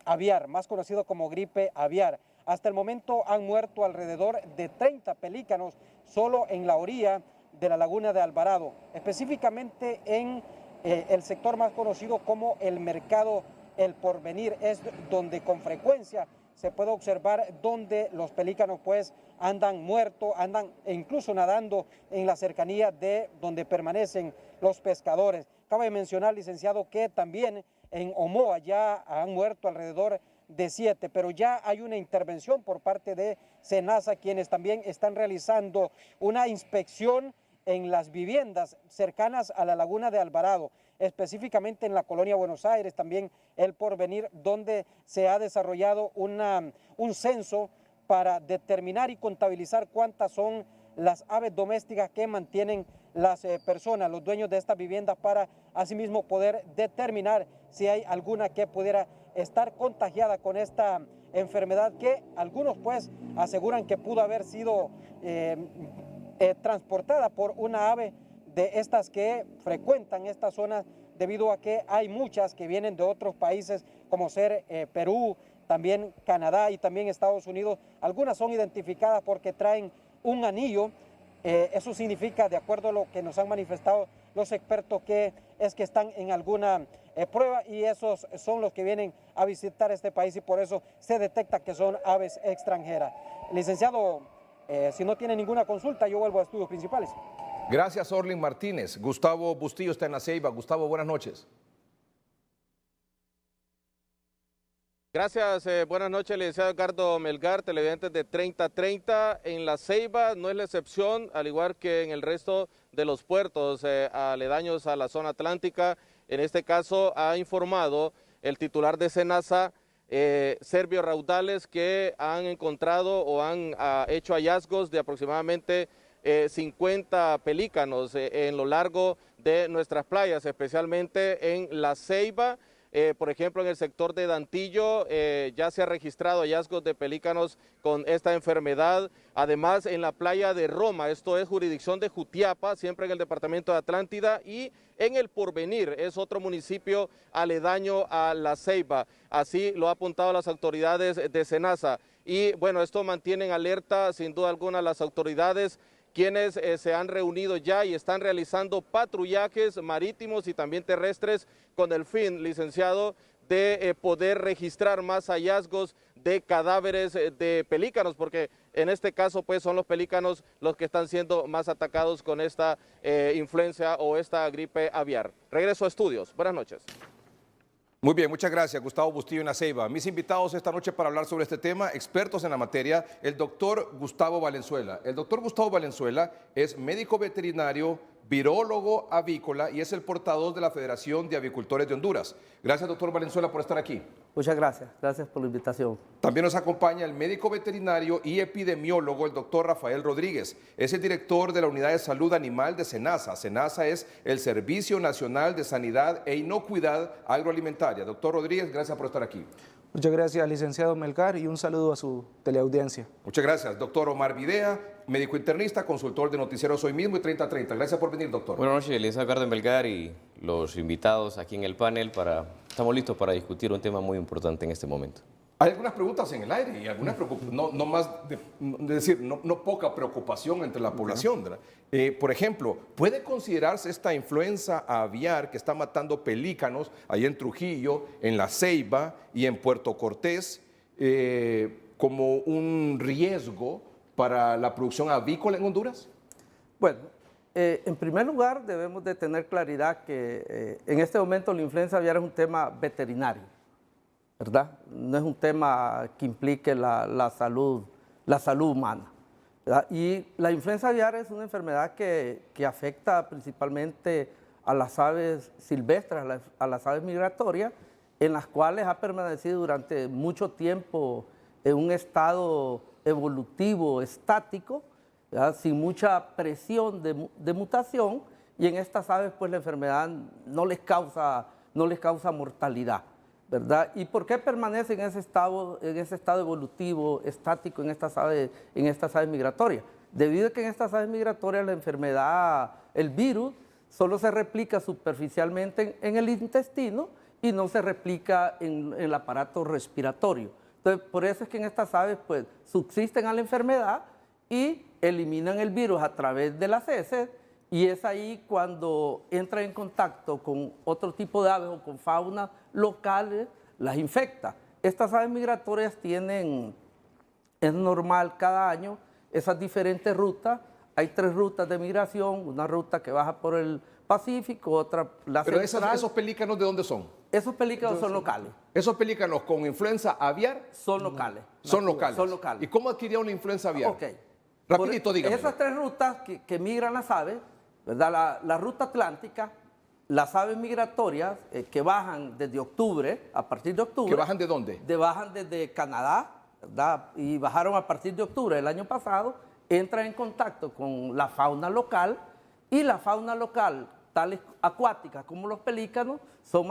aviar, más conocido como gripe aviar. Hasta el momento han muerto alrededor de 30 pelícanos solo en la orilla de la laguna de Alvarado, específicamente en el sector más conocido como el Mercado El Porvenir. Es donde con frecuencia se puede observar donde los pelícanos pues andan muertos, andan incluso nadando en la cercanía de donde permanecen los pescadores. Cabe mencionar, licenciado, que también en Omoa ya han muerto alrededor de 7, pero ya hay una intervención por parte de SENASA, quienes también están realizando una inspección en las viviendas cercanas a la laguna de Alvarado, específicamente en la colonia Buenos Aires, también El Porvenir, donde se ha desarrollado un censo para determinar y contabilizar cuántas son las aves domésticas que mantienen las personas, los dueños de estas viviendas, para asimismo poder determinar si hay alguna que pudiera estar contagiada con esta enfermedad, que algunos pues aseguran que pudo haber sido transportada por una ave de estas que frecuentan esta zona, debido a que hay muchas que vienen de otros países, como ser Perú, también Canadá y también Estados Unidos. Algunas son identificadas porque traen un anillo. Eso significa, de acuerdo a lo que nos han manifestado los expertos, que están en alguna prueba, y esos son los que vienen a visitar este país, y por eso se detecta que son aves extranjeras. Licenciado, si no tiene ninguna consulta, yo vuelvo a estudios principales. Gracias, Orlin Martínez. Gustavo Bustillo está en La Ceiba. Gustavo, buenas noches. Gracias, buenas noches, licenciado Edgardo Melgar, televidentes de 3030. En La Ceiba no es la excepción, al igual que en el resto de los puertos aledaños a la zona atlántica. En este caso ha informado el titular de SENASA, Servio Raudales, que han encontrado o han hecho hallazgos de aproximadamente 50 pelícanos en lo largo de nuestras playas, especialmente en La Ceiba. Por ejemplo, en el sector de Dantillo ya se ha registrado hallazgos de pelícanos con esta enfermedad. Además, en la playa de Roma, esto es jurisdicción de Jutiapa, siempre en el departamento de Atlántida, y en El Porvenir, es otro municipio aledaño a La Ceiba. Así lo ha apuntado las autoridades de SENASA. Y bueno, esto mantiene en alerta sin duda alguna las autoridades, quienes se han reunido ya y están realizando patrullajes marítimos y también terrestres con el fin, licenciado, de poder registrar más hallazgos de cadáveres de pelícanos, porque en este caso pues son los pelícanos los que están siendo más atacados con esta influenza o esta gripe aviar. Regreso a estudios. Buenas noches. Muy bien, muchas gracias, Gustavo Bustillo en La Ceiba. Mis invitados esta noche para hablar sobre este tema, expertos en la materia, el doctor Gustavo Valenzuela. El doctor Gustavo Valenzuela es médico veterinario, virólogo avícola y es el portavoz de la Federación de Avicultores de Honduras. Gracias, doctor Valenzuela, por estar aquí. Muchas gracias. Gracias por la invitación. También nos acompaña el médico veterinario y epidemiólogo, el doctor Rafael Rodríguez. Es el director de la Unidad de Salud Animal de SENASA. SENASA es el Servicio Nacional de Sanidad e Inocuidad Agroalimentaria. Doctor Rodríguez, gracias por estar aquí. Muchas gracias, licenciado Melgar, y un saludo a su teleaudiencia. Muchas gracias. Doctor Omar Videa, médico internista, consultor de Noticieros Hoy Mismo y 3030. Gracias por venir, doctor. Buenas noches, licenciado Edgardo Melgar y los invitados aquí en el panel. Estamos listos para discutir un tema muy importante en este momento. Hay algunas preguntas en el aire y algunas no más, no poca preocupación entre la población. Por ejemplo, ¿puede considerarse esta influenza aviar que está matando pelícanos ahí en Trujillo, en La Ceiba y en Puerto Cortés como un riesgo para la producción avícola en Honduras? Bueno, en primer lugar debemos de tener claridad que en este momento la influenza aviar es un tema veterinario, ¿verdad? No es un tema que implique la salud humana, ¿verdad? Y la influenza aviar es una enfermedad que afecta principalmente a las aves silvestres, a las aves migratorias, en las cuales ha permanecido durante mucho tiempo en un estado evolutivo estático, ¿verdad? Sin mucha presión de mutación, y en estas aves pues la enfermedad no les causa mortalidad, ¿verdad? ¿Y por qué permanece en ese estado evolutivo estático en estas aves migratorias? Debido a que en estas aves migratorias la enfermedad, el virus, solo se replica superficialmente en el intestino y no se replica en el aparato respiratorio. Entonces, por eso es que en estas aves pues subsisten a la enfermedad y eliminan el virus a través de las heces, y es ahí cuando entra en contacto con otro tipo de aves o con fauna locales, las infecta. Estas aves migratorias tienen, es normal cada año, esas diferentes rutas. Hay 3 rutas de migración, una ruta que baja por el Pacífico, otra la Pero central. ¿esos pelícanos de dónde son? Esos pelícanos son locales. ¿Esos pelícanos con influenza aviar? Son locales. Son locales. Son locales. ¿Y cómo adquirieron la influenza aviar? Ok. Rapidito, dígame. Esas 3 rutas que migran las aves, ¿verdad? La ruta atlántica, las aves migratorias que bajan desde octubre, a partir de octubre. ¿Que bajan de dónde? Bajan desde Canadá, ¿verdad? Y bajaron a partir de octubre del año pasado, entran en contacto con la fauna local, y la fauna local, tales acuáticas como los pelícanos, son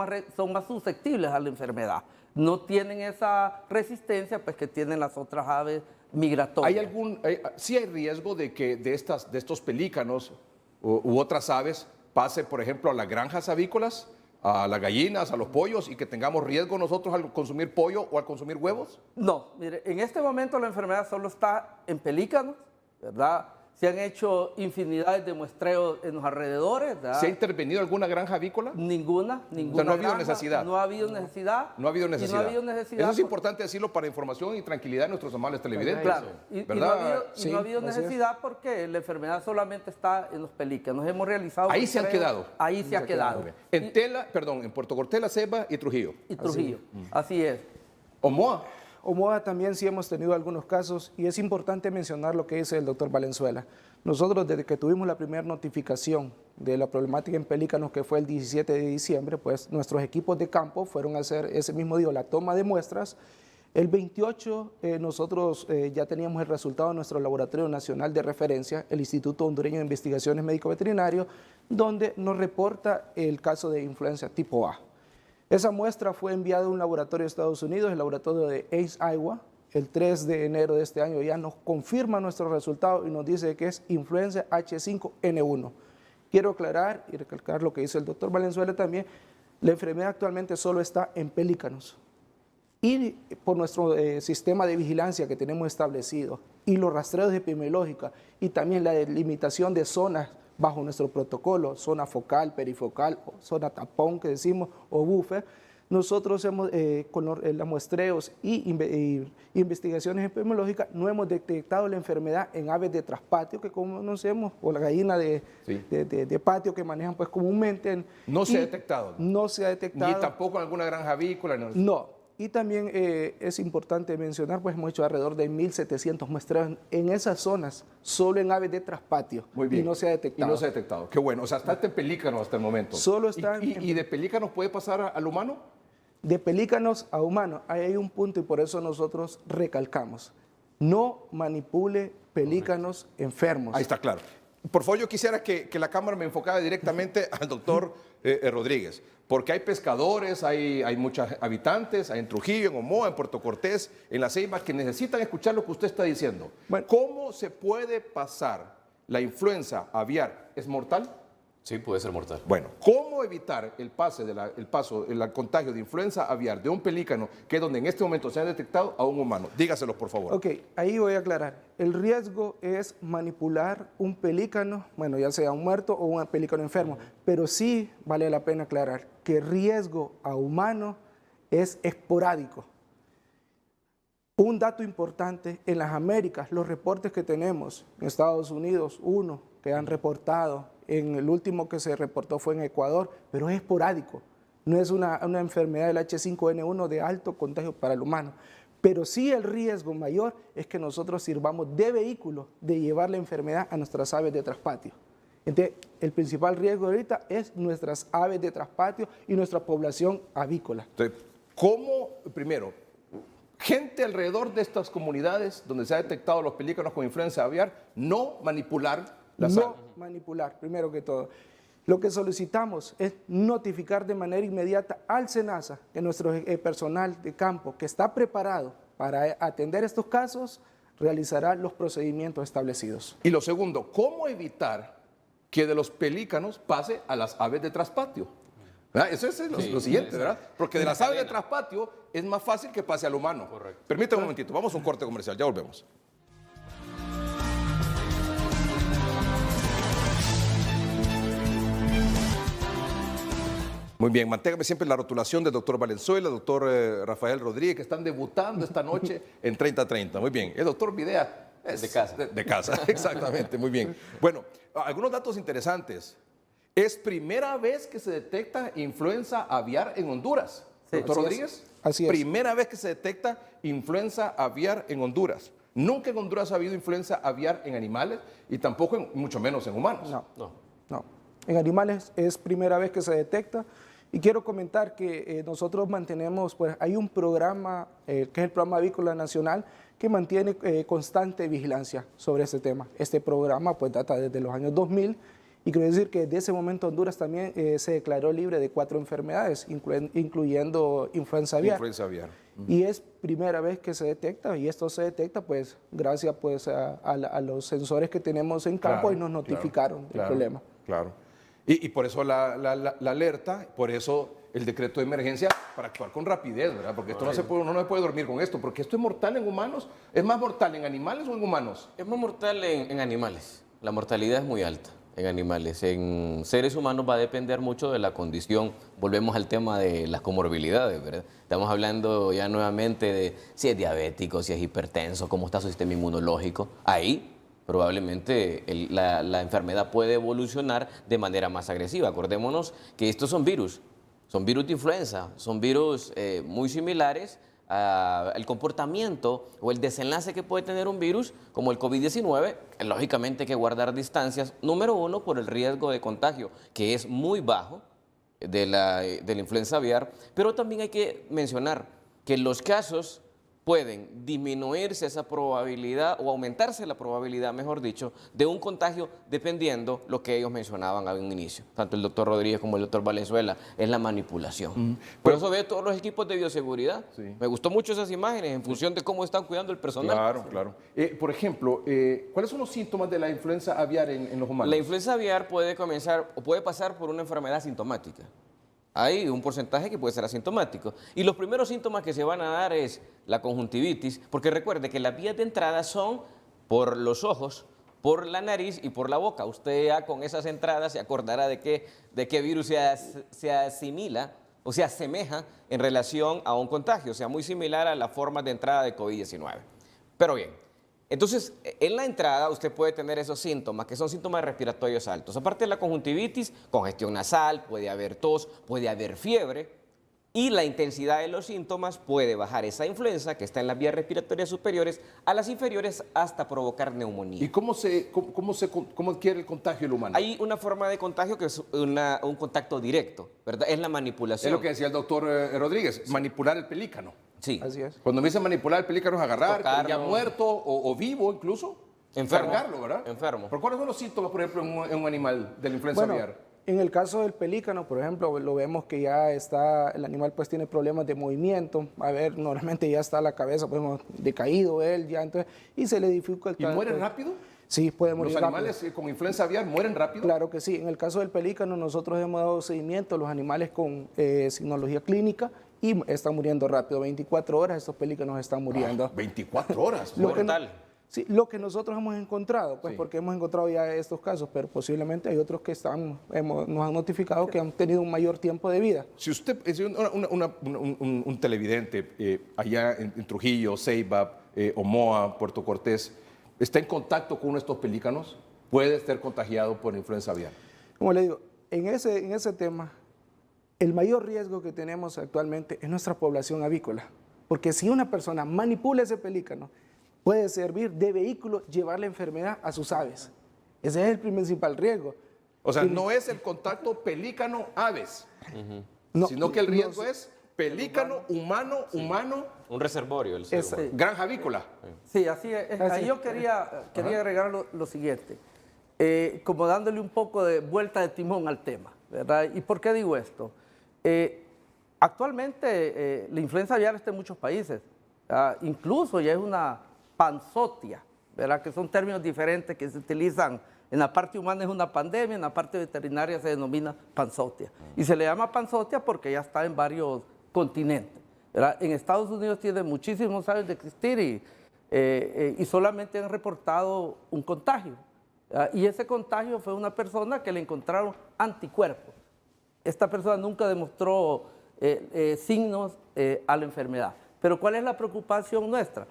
más susceptibles a la enfermedad. No tienen esa resistencia pues que tienen las otras aves migratorias. ¿Sí hay riesgo de que de estos pelícanos u otras aves pase, por ejemplo, a las granjas avícolas, a las gallinas, a los pollos, y que tengamos riesgo nosotros al consumir pollo o al consumir huevos? No, mire, en este momento la enfermedad solo está en pelícanos, ¿verdad? Se han hecho infinidades de muestreos en los alrededores. ¿Verdad? ¿Se ha intervenido alguna granja avícola? Ninguna. O sea, no ha habido granja, necesidad. No ha habido necesidad. No ha habido necesidad. Y no ha habido necesidad. Eso es importante decirlo para información y tranquilidad de nuestros amables televidentes. Claro. ¿Verdad? No ha habido necesidad porque la enfermedad solamente está en los pelícanos. Hemos realizado... Ahí se han quedado. Ahí se ha quedado. En Puerto Cortés, La Ceiba y Trujillo. Y Trujillo. Así es. ¿Omoa? Omoa también sí hemos tenido algunos casos y es importante mencionar lo que dice el doctor Valenzuela. Nosotros desde que tuvimos la primera notificación de la problemática en pelícanos, que fue el 17 de diciembre, pues nuestros equipos de campo fueron a hacer ese mismo día la toma de muestras. El 28 nosotros ya teníamos el resultado de nuestro Laboratorio Nacional de Referencia, el Instituto Hondureño de Investigaciones Médico-Veterinarias, donde nos reporta el caso de influenza tipo A. Esa muestra fue enviada a un laboratorio de Estados Unidos, el laboratorio de Ace, Iowa. El 3 de enero de este año ya nos confirma nuestro resultado y nos dice que es influenza H5N1. Quiero aclarar y recalcar lo que dice el doctor Valenzuela también. La enfermedad actualmente solo está en pelícanos. Y por nuestro sistema de vigilancia que tenemos establecido y los rastreos epidemiológicos y también la delimitación de zonas bajo nuestro protocolo, zona focal, perifocal, zona tapón que decimos, o buffer, nosotros hemos, con los muestreos y investigaciones epidemiológicas, no hemos detectado la enfermedad en aves de traspatio, que conocemos, o la gallina de patio que manejan pues comúnmente. No se ha detectado. No se ha detectado. Ni tampoco en alguna granja avícola. No. Y también es importante mencionar, pues hemos hecho alrededor de 1.700 muestreos en esas zonas, solo en aves de traspatio. Muy bien. Y no se ha detectado. Y no se ha detectado. Qué bueno. O sea, está en pelícanos hasta el momento. Solo está ¿Y de pelícanos puede pasar al humano? De pelícanos a humano. Ahí hay un punto y por eso nosotros recalcamos. No manipule pelícanos enfermos. Ahí está claro. Por favor, yo quisiera que la cámara me enfocara directamente al doctor Rodríguez, porque hay pescadores, hay muchos habitantes, hay en Trujillo, en Omoa, en Puerto Cortés, en La Ceiba, que necesitan escuchar lo que usted está diciendo. Bueno, ¿cómo se puede pasar la influenza aviar? ¿Es mortal? Sí, puede ser mortal. Bueno, ¿cómo evitar el contagio de influenza aviar de un pelícano, que es donde en este momento se ha detectado, a un humano? Dígaselo, por favor. Ok, ahí voy a aclarar. El riesgo es manipular un pelícano, bueno, ya sea un muerto o un pelícano enfermo, pero sí vale la pena aclarar que el riesgo a humano es esporádico. Un dato importante, en las Américas, los reportes que tenemos en Estados Unidos, uno que han reportado, en el último que se reportó fue en Ecuador, pero es esporádico. No es una enfermedad del H5N1 de alto contagio para el humano. Pero sí el riesgo mayor es que nosotros sirvamos de vehículo de llevar la enfermedad a nuestras aves de traspatio. Entonces, el principal riesgo ahorita es nuestras aves de traspatio y nuestra población avícola. Entonces, ¿cómo, primero, gente alrededor de estas comunidades donde se ha detectado los pelícanos con influenza aviar, no manipular las aves? No manipular, primero que todo. Lo que solicitamos es notificar de manera inmediata al SENASA que nuestro personal de campo que está preparado para atender estos casos realizará los procedimientos establecidos. Y lo segundo, ¿cómo evitar que de los pelícanos pase a las aves de traspatio? ¿Verdad? Eso es lo siguiente, ¿verdad? Porque de las aves de traspatio es más fácil que pase al humano. Correcto. Permítame un momentito, vamos a un corte comercial, ya volvemos. Muy bien, manténgame siempre la rotulación del doctor Valenzuela, doctor Rafael Rodríguez, que están debutando esta noche en 30-30. Muy bien, el doctor Videa es de casa. De casa, exactamente, muy bien. Bueno, algunos datos interesantes. Es primera vez que se detecta influenza aviar en Honduras, Sí, doctor así Rodríguez. es. Así es. Primera vez que se detecta influenza aviar en Honduras. Nunca en Honduras ha habido influenza aviar en animales y tampoco, mucho menos en humanos. No. En animales es primera vez que se detecta. Y quiero comentar que nosotros mantenemos, pues hay un programa, que es el Programa Avícola Nacional, que mantiene constante vigilancia sobre este tema. Este programa pues data desde los años 2000 y quiero decir que desde ese momento Honduras también se declaró libre de 4 enfermedades, incluyendo influenza aviar. Influenza aviar. Y es primera vez que se detecta, y esto se detecta pues gracias pues a los sensores que tenemos en campo y nos notificaron del problema. Claro. Y por eso la alerta, por eso el decreto de emergencia para actuar con rapidez, ¿verdad? Porque esto uno no se puede dormir con esto, porque esto es mortal en humanos. ¿Es más mortal en animales o en humanos? Es más mortal en animales. La mortalidad es muy alta en animales. En seres humanos va a depender mucho de la condición. Volvemos al tema de las comorbilidades, ¿verdad? Estamos hablando ya nuevamente de si es diabético, si es hipertenso, cómo está su sistema inmunológico. Ahí probablemente la enfermedad puede evolucionar de manera más agresiva. Acordémonos que estos son virus de influenza, son virus muy similares al comportamiento o el desenlace que puede tener un virus como el COVID-19. Lógicamente hay que guardar distancias, número uno, por el riesgo de contagio, que es muy bajo de la influenza aviar, pero también hay que mencionar que los casos pueden disminuirse esa probabilidad o aumentarse la probabilidad, mejor dicho, de un contagio dependiendo lo que ellos mencionaban a un inicio. Tanto el doctor Rodríguez como el doctor Valenzuela, es la manipulación. Por eso veo todos los equipos de bioseguridad. Sí. Me gustó mucho esas imágenes en función de cómo están cuidando el personal. Claro, claro. Por ejemplo, ¿cuáles son los síntomas de la influenza aviar en los humanos? La influenza aviar puede comenzar o puede pasar por una enfermedad sintomática. Hay un porcentaje que puede ser asintomático. Y los primeros síntomas que se van a dar es la conjuntivitis, porque recuerde que las vías de entrada son por los ojos, por la nariz y por la boca. Usted ya con esas entradas se acordará de qué virus se asimila o se asemeja en relación a un contagio, o sea, muy similar a las formas de entrada de COVID-19. Pero bien, entonces, en la entrada usted puede tener esos síntomas, que son síntomas respiratorios altos. Aparte de la conjuntivitis, congestión nasal, puede haber tos, puede haber fiebre, y la intensidad de los síntomas puede bajar esa influenza, que está en las vías respiratorias superiores, a las inferiores hasta provocar neumonía. ¿Y cómo adquiere el contagio el humano? Hay una forma de contagio que es un contacto directo, ¿verdad? Es la manipulación. Es lo que decía el doctor Rodríguez, manipular el pelícano. Sí. Así es. Cuando me dicen manipular el pelícano es agarrar, tocarlo, ya muerto o vivo incluso, enfermo, cargarlo, ¿verdad? Enfermo. ¿Por cuáles son los síntomas, por ejemplo, en un animal de la influenza aviar? En el caso del pelícano, por ejemplo, lo vemos que ya está, el animal pues tiene problemas de movimiento. A ver, normalmente ya está la cabeza, pues decaído él ya, entonces, y se le dificulta. ¿Y muere rápido? Sí, puede morir rápido. ¿Los animales con influenza aviar mueren rápido? Claro que sí. En el caso del pelícano, nosotros hemos dado seguimiento a los animales con signología clínica y están muriendo rápido. 24 horas estos pelícanos están muriendo. 24 horas. Sí, lo que nosotros hemos encontrado, pues porque hemos encontrado ya estos casos, pero posiblemente hay otros que nos han notificado que han tenido un mayor tiempo de vida. Si usted es un televidente allá en Trujillo, Ceiba, Omoa, Puerto Cortés, está en contacto con uno de estos pelícanos, puede estar contagiado por influenza aviar. Como le digo, en ese tema, el mayor riesgo que tenemos actualmente es nuestra población avícola, porque si una persona manipula ese pelícano, puede servir de vehículo llevar la enfermedad a sus aves. Ese es el principal riesgo. O sea, no es el contacto pelícano-aves, sino que el riesgo es pelícano, humano. Un reservorio. Granja avícola. Sí, así es. Ahí yo quería agregar lo siguiente, como dándole un poco de vuelta de timón al tema, ¿verdad? ¿Y por qué digo esto? Actualmente la influenza aviar está en muchos países, incluso ya es una panzotia, ¿verdad? Que son términos diferentes que se utilizan. En la parte humana es una pandemia, en la parte veterinaria se denomina panzotia. Y se le llama panzotia porque ya está en varios continentes, ¿verdad? En Estados Unidos tiene muchísimos años de existir y solamente han reportado un contagio. Y ese contagio fue una persona que le encontraron anticuerpos. Esta persona nunca demostró signos a la enfermedad. Pero ¿cuál es la preocupación nuestra?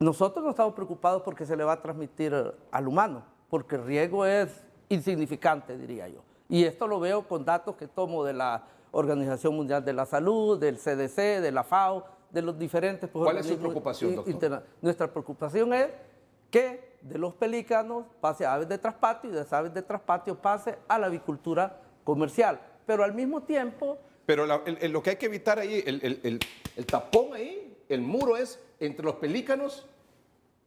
Nosotros no estamos preocupados porque se le va a transmitir al humano, porque el riesgo es insignificante, diría yo. Y esto lo veo con datos que tomo de la Organización Mundial de la Salud, del CDC, de la FAO, de los diferentes... ¿Cuál es su preocupación, doctor? Nuestra preocupación es que de los pelícanos pase a aves de traspatio y de esas aves de traspatio pase a la avicultura comercial. Pero al mismo tiempo... Pero lo que hay que evitar ahí, el tapón ahí, el muro es entre los pelícanos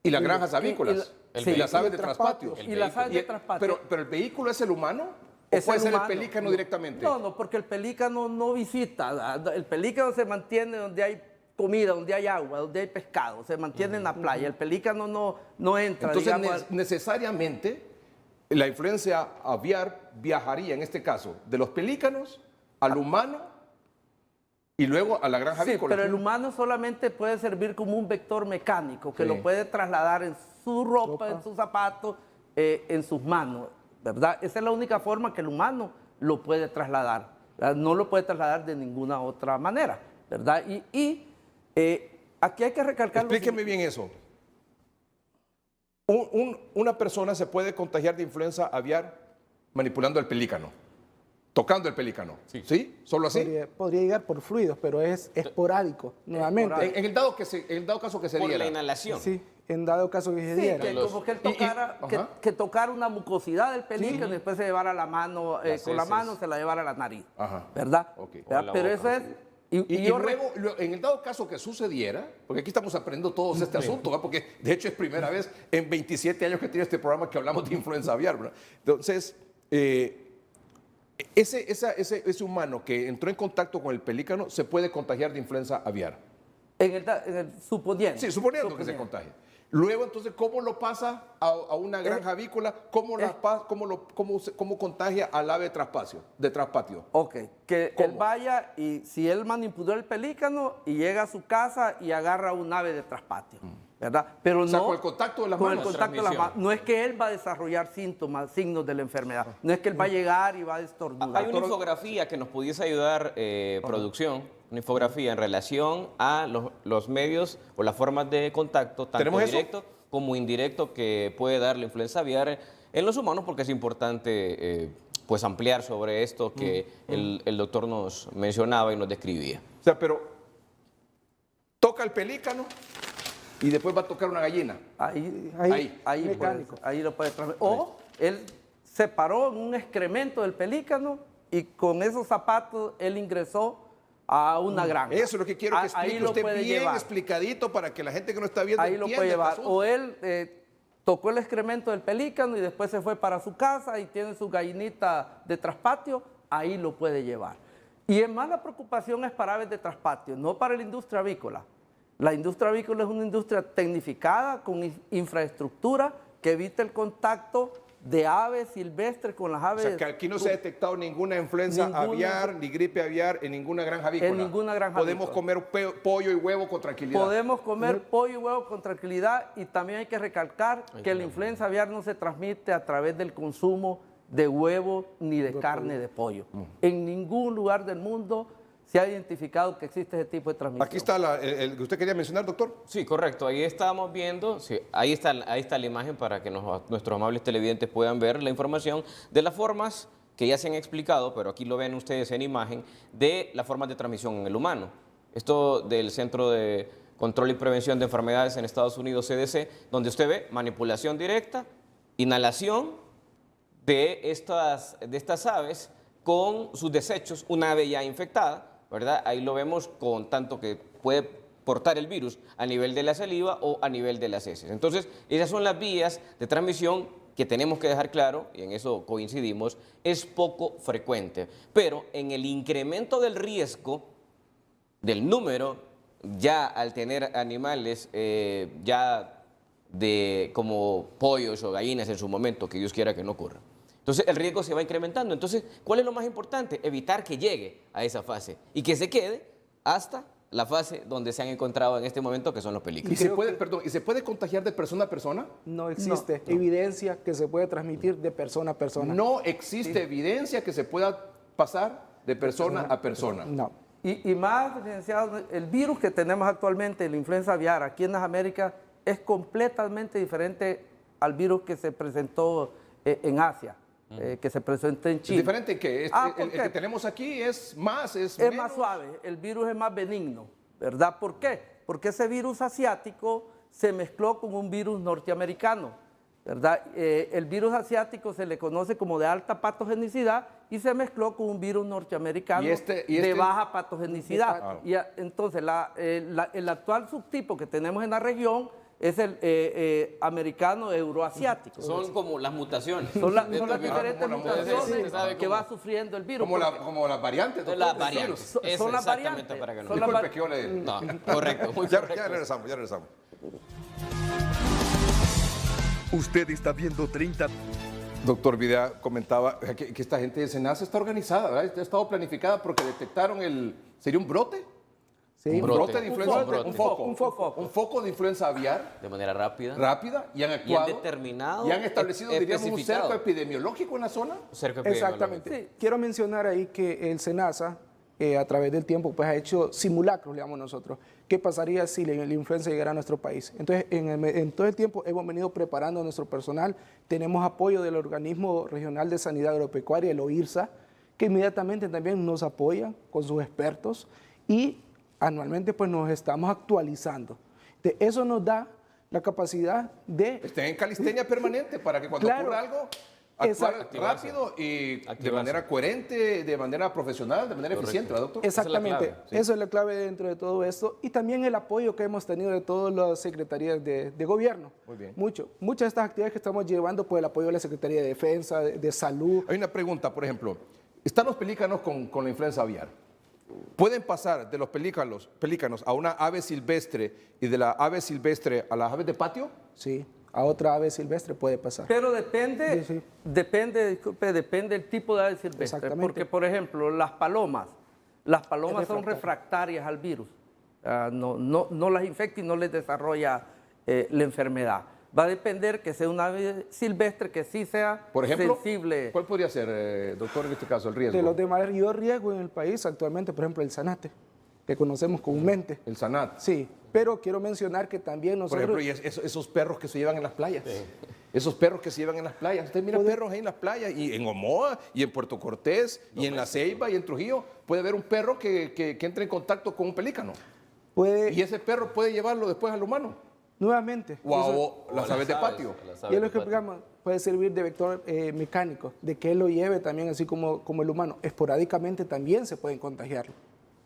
y las granjas avícolas. Y las aves de traspatio. Y las aves de traspatio. Pero el vehículo es el humano. ¿O puede ser el pelícano directamente? No, porque el pelícano no visita. El pelícano se mantiene donde hay comida, donde hay agua, donde hay pescado. Se mantiene en la playa. El pelícano no entra. Entonces, necesariamente, la influencia aviar viajaría, en este caso, de los pelícanos al humano y luego a la granja Sí, avícola. pero el humano solamente puede servir como un vector mecánico que lo puede trasladar en su ropa, en sus zapatos, en sus manos, ¿verdad? Esa es la única forma que el humano lo puede trasladar, ¿verdad? No lo puede trasladar de ninguna otra manera, ¿verdad? Aquí hay que recalcar... Explíqueme bien eso. Una persona se puede contagiar de influenza aviar manipulando el pelícano, tocando el pelícano. ¿Sí? ¿Solo así? Podría llegar por fluidos, pero es esporádico, nuevamente. En el dado caso que se Por diera. la inhalación. Sí, en dado caso que se Sí, diera. que como que él tocara, que tocara una mucosidad del pelícano y después se llevara la mano, con la mano se la llevara a la nariz, ¿verdad? ¿Verdad? Pero eso es... Y luego, en el dado caso que sucediera, porque aquí estamos aprendiendo todos este asunto, ¿verdad? Porque de hecho es primera vez en 27 años que tiene este programa que hablamos de influenza aviar, ¿verdad? Entonces, ese humano que entró en contacto con el pelícano se puede contagiar de influenza aviar. Suponiendo. Sí, suponiendo que se contagie. Luego, entonces, ¿cómo lo pasa a una granja avícola? ¿Cómo contagia al ave de traspatio? Ok, que él vaya y si él manipuló el pelícano y llega a su casa y agarra un ave de traspatio, ¿verdad? Pero O sea, no con el contacto de las con manos. el contacto de las manos. No es que él va a desarrollar signos de la enfermedad. No es que él va a llegar y va a estornudar. Hay una infografía que nos pudiese ayudar, producción, una infografía en relación a los medios o las formas de contacto, tanto directo como indirecto, que puede dar la influenza aviar en los humanos, porque es importante pues ampliar sobre esto que el doctor nos mencionaba y nos describía. O sea, pero toca el pelícano y después va a tocar una gallina. Ahí lo puede transmitir. O él se paró en un excremento del pelícano y con esos zapatos él ingresó a una granja. Eso es lo que quiero que explique usted bien explicadito para que la gente que no está viendo ahí lo puede llevar. O él tocó el excremento del pelícano y después se fue para su casa y tiene su gallinita de traspatio, ahí lo puede llevar. Y en más la preocupación es para aves de traspatio, no para la industria avícola. La industria avícola es una industria tecnificada con infraestructura que evita el contacto de aves silvestres con las aves. O sea, que aquí no se ha detectado ninguna influenza aviar, ni gripe aviar en ninguna granja avícola. En ninguna granja Podemos avícola. comer pollo y huevo con tranquilidad. Podemos comer pollo y huevo con tranquilidad, y también hay que recalcar que la influenza aviar no se transmite a través del consumo de huevo ni de carne de pollo. En ningún lugar del mundo se ha identificado que existe ese tipo de transmisión. Aquí está el que usted quería mencionar, doctor. Sí, correcto. Ahí estábamos viendo, sí, ahí está la imagen para que nuestros amables televidentes puedan ver la información de las formas que ya se han explicado, pero aquí lo ven ustedes en imagen, de las formas de transmisión en el humano. Esto del Centro de Control y Prevención de Enfermedades en Estados Unidos, CDC, donde usted ve manipulación directa, inhalación de estas aves con sus desechos, una ave ya infectada, ¿verdad? Ahí lo vemos con tanto que puede portar el virus a nivel de la saliva o a nivel de las heces. Entonces, esas son las vías de transmisión que tenemos que dejar claro, y en eso coincidimos, es poco frecuente. Pero en el incremento del riesgo, del número, ya al tener animales ya como pollos o gallinas en su momento, que Dios quiera que no ocurra. Entonces el riesgo se va incrementando. Entonces, ¿cuál es lo más importante? Evitar que llegue a esa fase y que se quede hasta la fase donde se han encontrado en este momento, que son los pelícanos. ¿Y se puede contagiar de persona a persona? No existe evidencia que se puede transmitir de persona a persona. No existe evidencia que se pueda pasar de persona a persona. No. Y más, licenciado, el virus que tenemos actualmente, la influenza aviar, aquí en las Américas, es completamente diferente al virus que se presentó en Asia. Que se presenta en China. ¿Es diferente que el que tenemos aquí es más suave, el virus es más benigno, ¿verdad? ¿Por qué? Porque ese virus asiático se mezcló con un virus norteamericano, ¿verdad? El virus asiático se le conoce como de alta patogenicidad y se mezcló con un virus norteamericano de baja patogenicidad. Entonces, el actual subtipo que tenemos en la región es el americano euroasiático. Son como las mutaciones. Son las diferentes mutaciones que va sufriendo el virus. Como las variantes. Las variantes. Son las variantes. Para que no. Disculpe que yo le... No, correcto. Muy correcto. Ya regresamos. Usted está viendo Doctor Vidal comentaba que esta gente de SENASA está organizada, ¿verdad? Ha estado planificada porque detectaron ¿sería un brote? Sí. Un brote de influenza, Un foco de influenza aviar. De manera rápida. Y han actuado. Y han determinado. Y han establecido, diríamos, un cerco epidemiológico en la zona. Exactamente. Sí. Quiero mencionar ahí que el SENASA, a través del tiempo, pues ha hecho simulacros, le llamamos nosotros. ¿Qué pasaría si la influenza llegara a nuestro país? Entonces, en todo el tiempo hemos venido preparando a nuestro personal. Tenemos apoyo del Organismo Regional de Sanidad Agropecuaria, el OIRSA, que inmediatamente también nos apoya con sus expertos y anualmente pues nos estamos actualizando. Eso nos da la capacidad de... Estén en calistenia permanente para que cuando ocurra algo, actuar rápido y de manera coherente, de manera profesional, de manera eficiente, ¿verdad, doctor? Exactamente, esa es la clave dentro de todo esto y también el apoyo que hemos tenido de todas las secretarías de gobierno. Muy bien. Muchas de estas actividades que estamos llevando por el apoyo de la Secretaría de Defensa, de Salud. Hay una pregunta, por ejemplo, están los pelícanos con la influenza aviar. ¿Pueden pasar de los pelícanos a una ave silvestre y de la ave silvestre a las aves de patio? Sí, a otra ave silvestre puede pasar. Pero depende del tipo de ave silvestre. Exactamente. Porque, por ejemplo, las palomas son refractarias al virus. No las infecta y no les desarrolla la enfermedad. Va a depender que sea una ave silvestre que sí sea por ejemplo, sensible. ¿Cuál podría ser, doctor, en este caso, el riesgo? De los de mayor riesgo en el país actualmente, por ejemplo, el zanate, que conocemos comúnmente. El zanate. Sí, pero quiero mencionar que también nosotros... Por ejemplo, y esos perros que se llevan en las playas. Sí. Esos perros que se llevan en las playas. Usted mira perros ahí en las playas, y en Omoa, y en Puerto Cortés, y en La Ceiba, y en Trujillo. Puede haber un perro que entre en contacto con un pelícano. Y ese perro puede llevarlo después al humano. Nuevamente. O las aves de patio. Y es lo que explicamos, puede servir de vector mecánico, de que él lo lleve también así como el humano. Esporádicamente también se pueden contagiar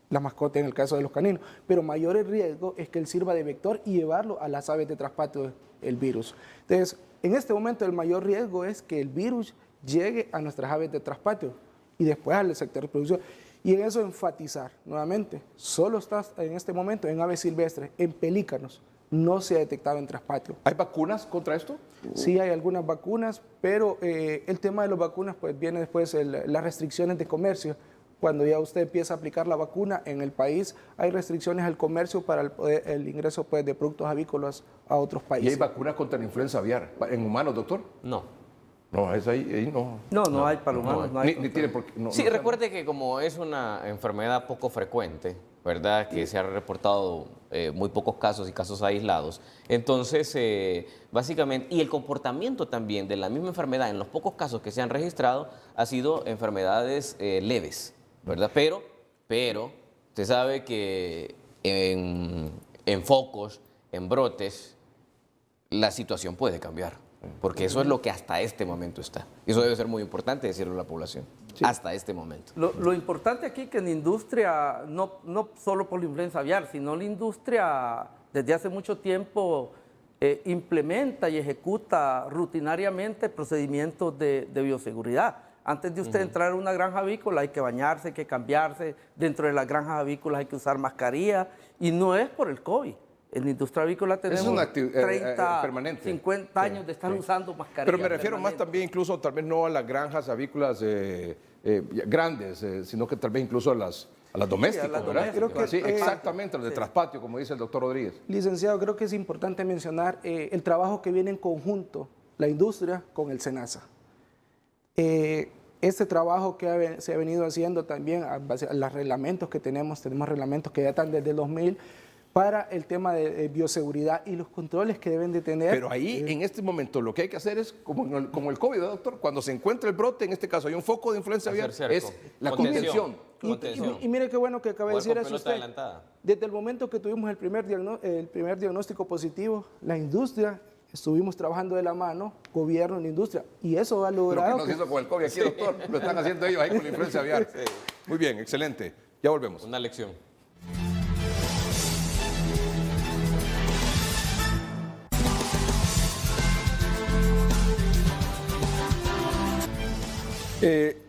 las mascotas en el caso de los caninos, pero mayor el riesgo es que él sirva de vector y llevarlo a las aves de traspatio el virus. Entonces, en este momento el mayor riesgo es que el virus llegue a nuestras aves de traspatio y después al sector de producción. Y en eso enfatizar nuevamente, solo está en este momento en aves silvestres, en pelícanos. No se ha detectado en traspatio. ¿Hay vacunas contra esto? Sí, hay algunas vacunas, pero el tema de las vacunas pues viene después las restricciones de comercio. Cuando ya usted empieza a aplicar la vacuna en el país, hay restricciones al comercio para el ingreso pues, de productos avícolas a otros países. ¿Y hay vacunas contra la influenza aviar en humanos, doctor? No. No, es ahí no. No hay para humanos. No hay ni tiene por qué. Sí, recuerde que como es una enfermedad poco frecuente, ¿verdad? Que se han reportado muy pocos casos y casos aislados. Entonces, básicamente, y el comportamiento también de la misma enfermedad en los pocos casos que se han registrado ha sido enfermedades leves, ¿verdad? Pero, usted sabe que en focos, en brotes, la situación puede cambiar. Porque eso es lo que hasta este momento está. Y eso debe ser muy importante decirlo a la población. Sí. Hasta este momento. Lo importante aquí es que en la industria, no solo por la influenza aviar, sino la industria desde hace mucho tiempo implementa y ejecuta rutinariamente procedimientos de bioseguridad. Antes de usted entrar a una granja avícola hay que bañarse, hay que cambiarse. Dentro de las granjas avícolas hay que usar mascarilla. Y no es por el COVID. En la industria avícola tenemos 30, permanente. 50 años de estar usando mascarillas. Pero me refiero más también incluso tal vez no a las granjas avícolas grandes, sino que tal vez incluso a las domésticas, ¿verdad? Creo que, sí, exactamente, a las de traspatio, como dice el doctor Rodríguez. Licenciado, creo que es importante mencionar el trabajo que viene en conjunto la industria con el SENASA. Este trabajo que se ha venido haciendo también a los reglamentos que tenemos reglamentos que datan desde el 2000, para el tema de bioseguridad y los controles que deben de tener. Pero ahí, en este momento, lo que hay que hacer es, como el COVID, doctor, cuando se encuentra el brote, en este caso hay un foco de influenza aviar, es la contención. Y mire qué bueno que acaba de decir eso usted. Desde el momento que tuvimos el primer diagnóstico positivo, la industria, estuvimos trabajando de la mano, gobierno y industria, y eso ha logrado... Pero que no se hizo con el COVID aquí, doctor, lo están haciendo ellos ahí con la influenza aviar. Sí. Muy bien, excelente. Ya volvemos. Una lección.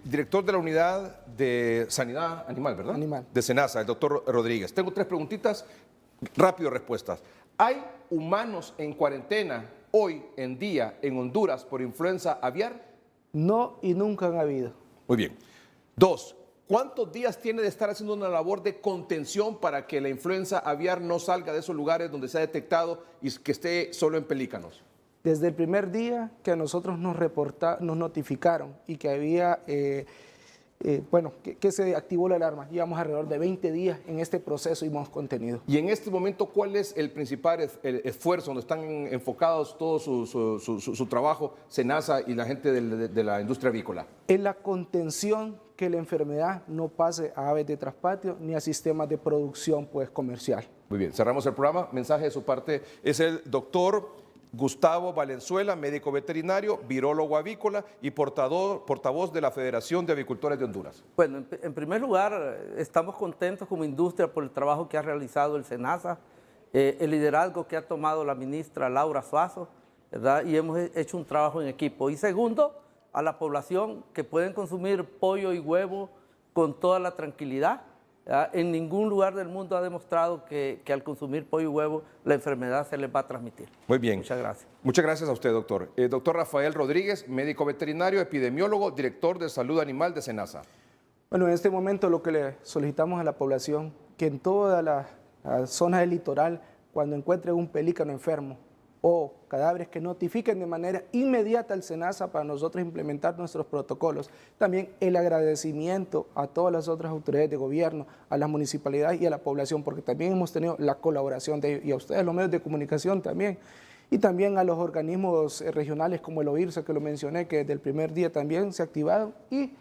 Director de la Unidad de Sanidad Animal, ¿verdad? Animal. De SENASA, el doctor Rodríguez. Tengo 3 preguntitas, rápido respuestas. ¿Hay humanos en cuarentena hoy en día en Honduras por influenza aviar? No y nunca han habido. Muy bien. 2. ¿Cuántos días tiene de estar haciendo una labor de contención para que la influenza aviar no salga de esos lugares donde se ha detectado y que esté solo en pelícanos? Desde el primer día que a nosotros nos notificaron y que había, que se activó la alarma, llevamos alrededor de 20 días en este proceso y hemos contenido. Y en este momento, ¿cuál es el principal esfuerzo donde están enfocados todo su trabajo, SENASA y la gente de la industria avícola? En la contención que la enfermedad no pase a aves de traspatio ni a sistemas de producción comercial. Muy bien, cerramos el programa. Mensaje de su parte es el doctor Gustavo Valenzuela, médico veterinario, virólogo avícola y portavoz de la Federación de Avicultores de Honduras. Bueno, en primer lugar, estamos contentos como industria por el trabajo que ha realizado el SENASA, el liderazgo que ha tomado la ministra Laura Suazo, ¿verdad? Y hemos hecho un trabajo en equipo. Y segundo, a la población que pueden consumir pollo y huevo con toda la tranquilidad. En ningún lugar del mundo ha demostrado que al consumir pollo y huevo la enfermedad se les va a transmitir. Muy bien. Muchas gracias. Muchas gracias a usted, doctor. Doctor Rafael Rodríguez, médico veterinario, epidemiólogo, director de salud animal de SENASA. Bueno, en este momento lo que le solicitamos a la población, que en toda la zona del litoral, cuando encuentren un pelícano enfermo o cadáveres, que notifiquen de manera inmediata al SENASA para nosotros implementar nuestros protocolos. También el agradecimiento a todas las otras autoridades de gobierno, a las municipalidades y a la población, porque también hemos tenido la colaboración de ellos, y a ustedes, los medios de comunicación también, y también a los organismos regionales como el OIRSA, que lo mencioné, que desde el primer día también se activaron, y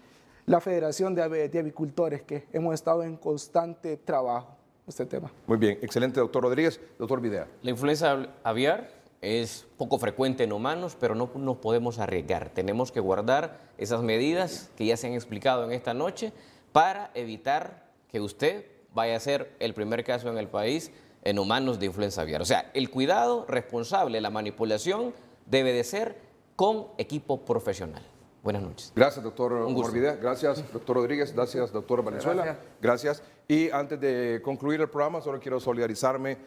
la Federación de Avicultores, que hemos estado en constante trabajo en este tema. Muy bien, excelente, doctor Rodríguez. Doctor Videa. La influenza aviar es poco frecuente en humanos, pero no nos podemos arriesgar. Tenemos que guardar esas medidas que ya se han explicado en esta noche para evitar que usted vaya a ser el primer caso en el país en humanos de influenza aviar. O sea, el cuidado responsable, la manipulación debe de ser con equipo profesional. Buenas noches. Gracias, doctor Videa. Gracias, doctor Rodríguez. Gracias, doctor Valenzuela. Gracias. Y antes de concluir el programa, solo quiero solidarizarme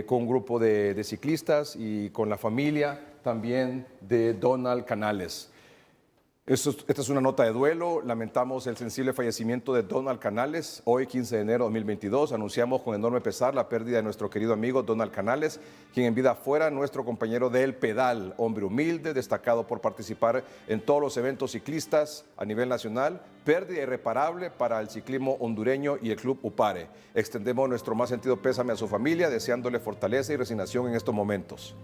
con un grupo de ciclistas y con la familia también de Donald Canales. Esta es una nota de duelo. Lamentamos el sensible fallecimiento de Donald Canales. Hoy, 15 de enero de 2022, anunciamos con enorme pesar la pérdida de nuestro querido amigo Donald Canales, quien en vida fuera nuestro compañero del pedal, hombre humilde, destacado por participar en todos los eventos ciclistas a nivel nacional. Pérdida irreparable para el ciclismo hondureño y el Club Upare. Extendemos nuestro más sentido pésame a su familia, deseándole fortaleza y resignación en estos momentos.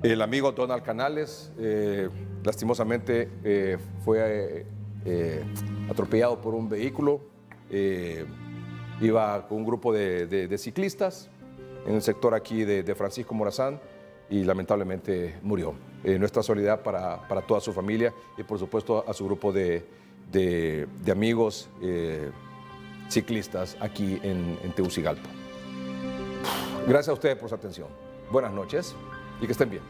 El amigo Donald Canales, lastimosamente, fue atropellado por un vehículo. Iba con un grupo de ciclistas en el sector aquí de Francisco Morazán y lamentablemente murió. Nuestra solidaridad para toda su familia y, por supuesto, a su grupo de amigos ciclistas aquí en Tegucigalpa. Gracias a ustedes por su atención. Buenas noches y que estén bien.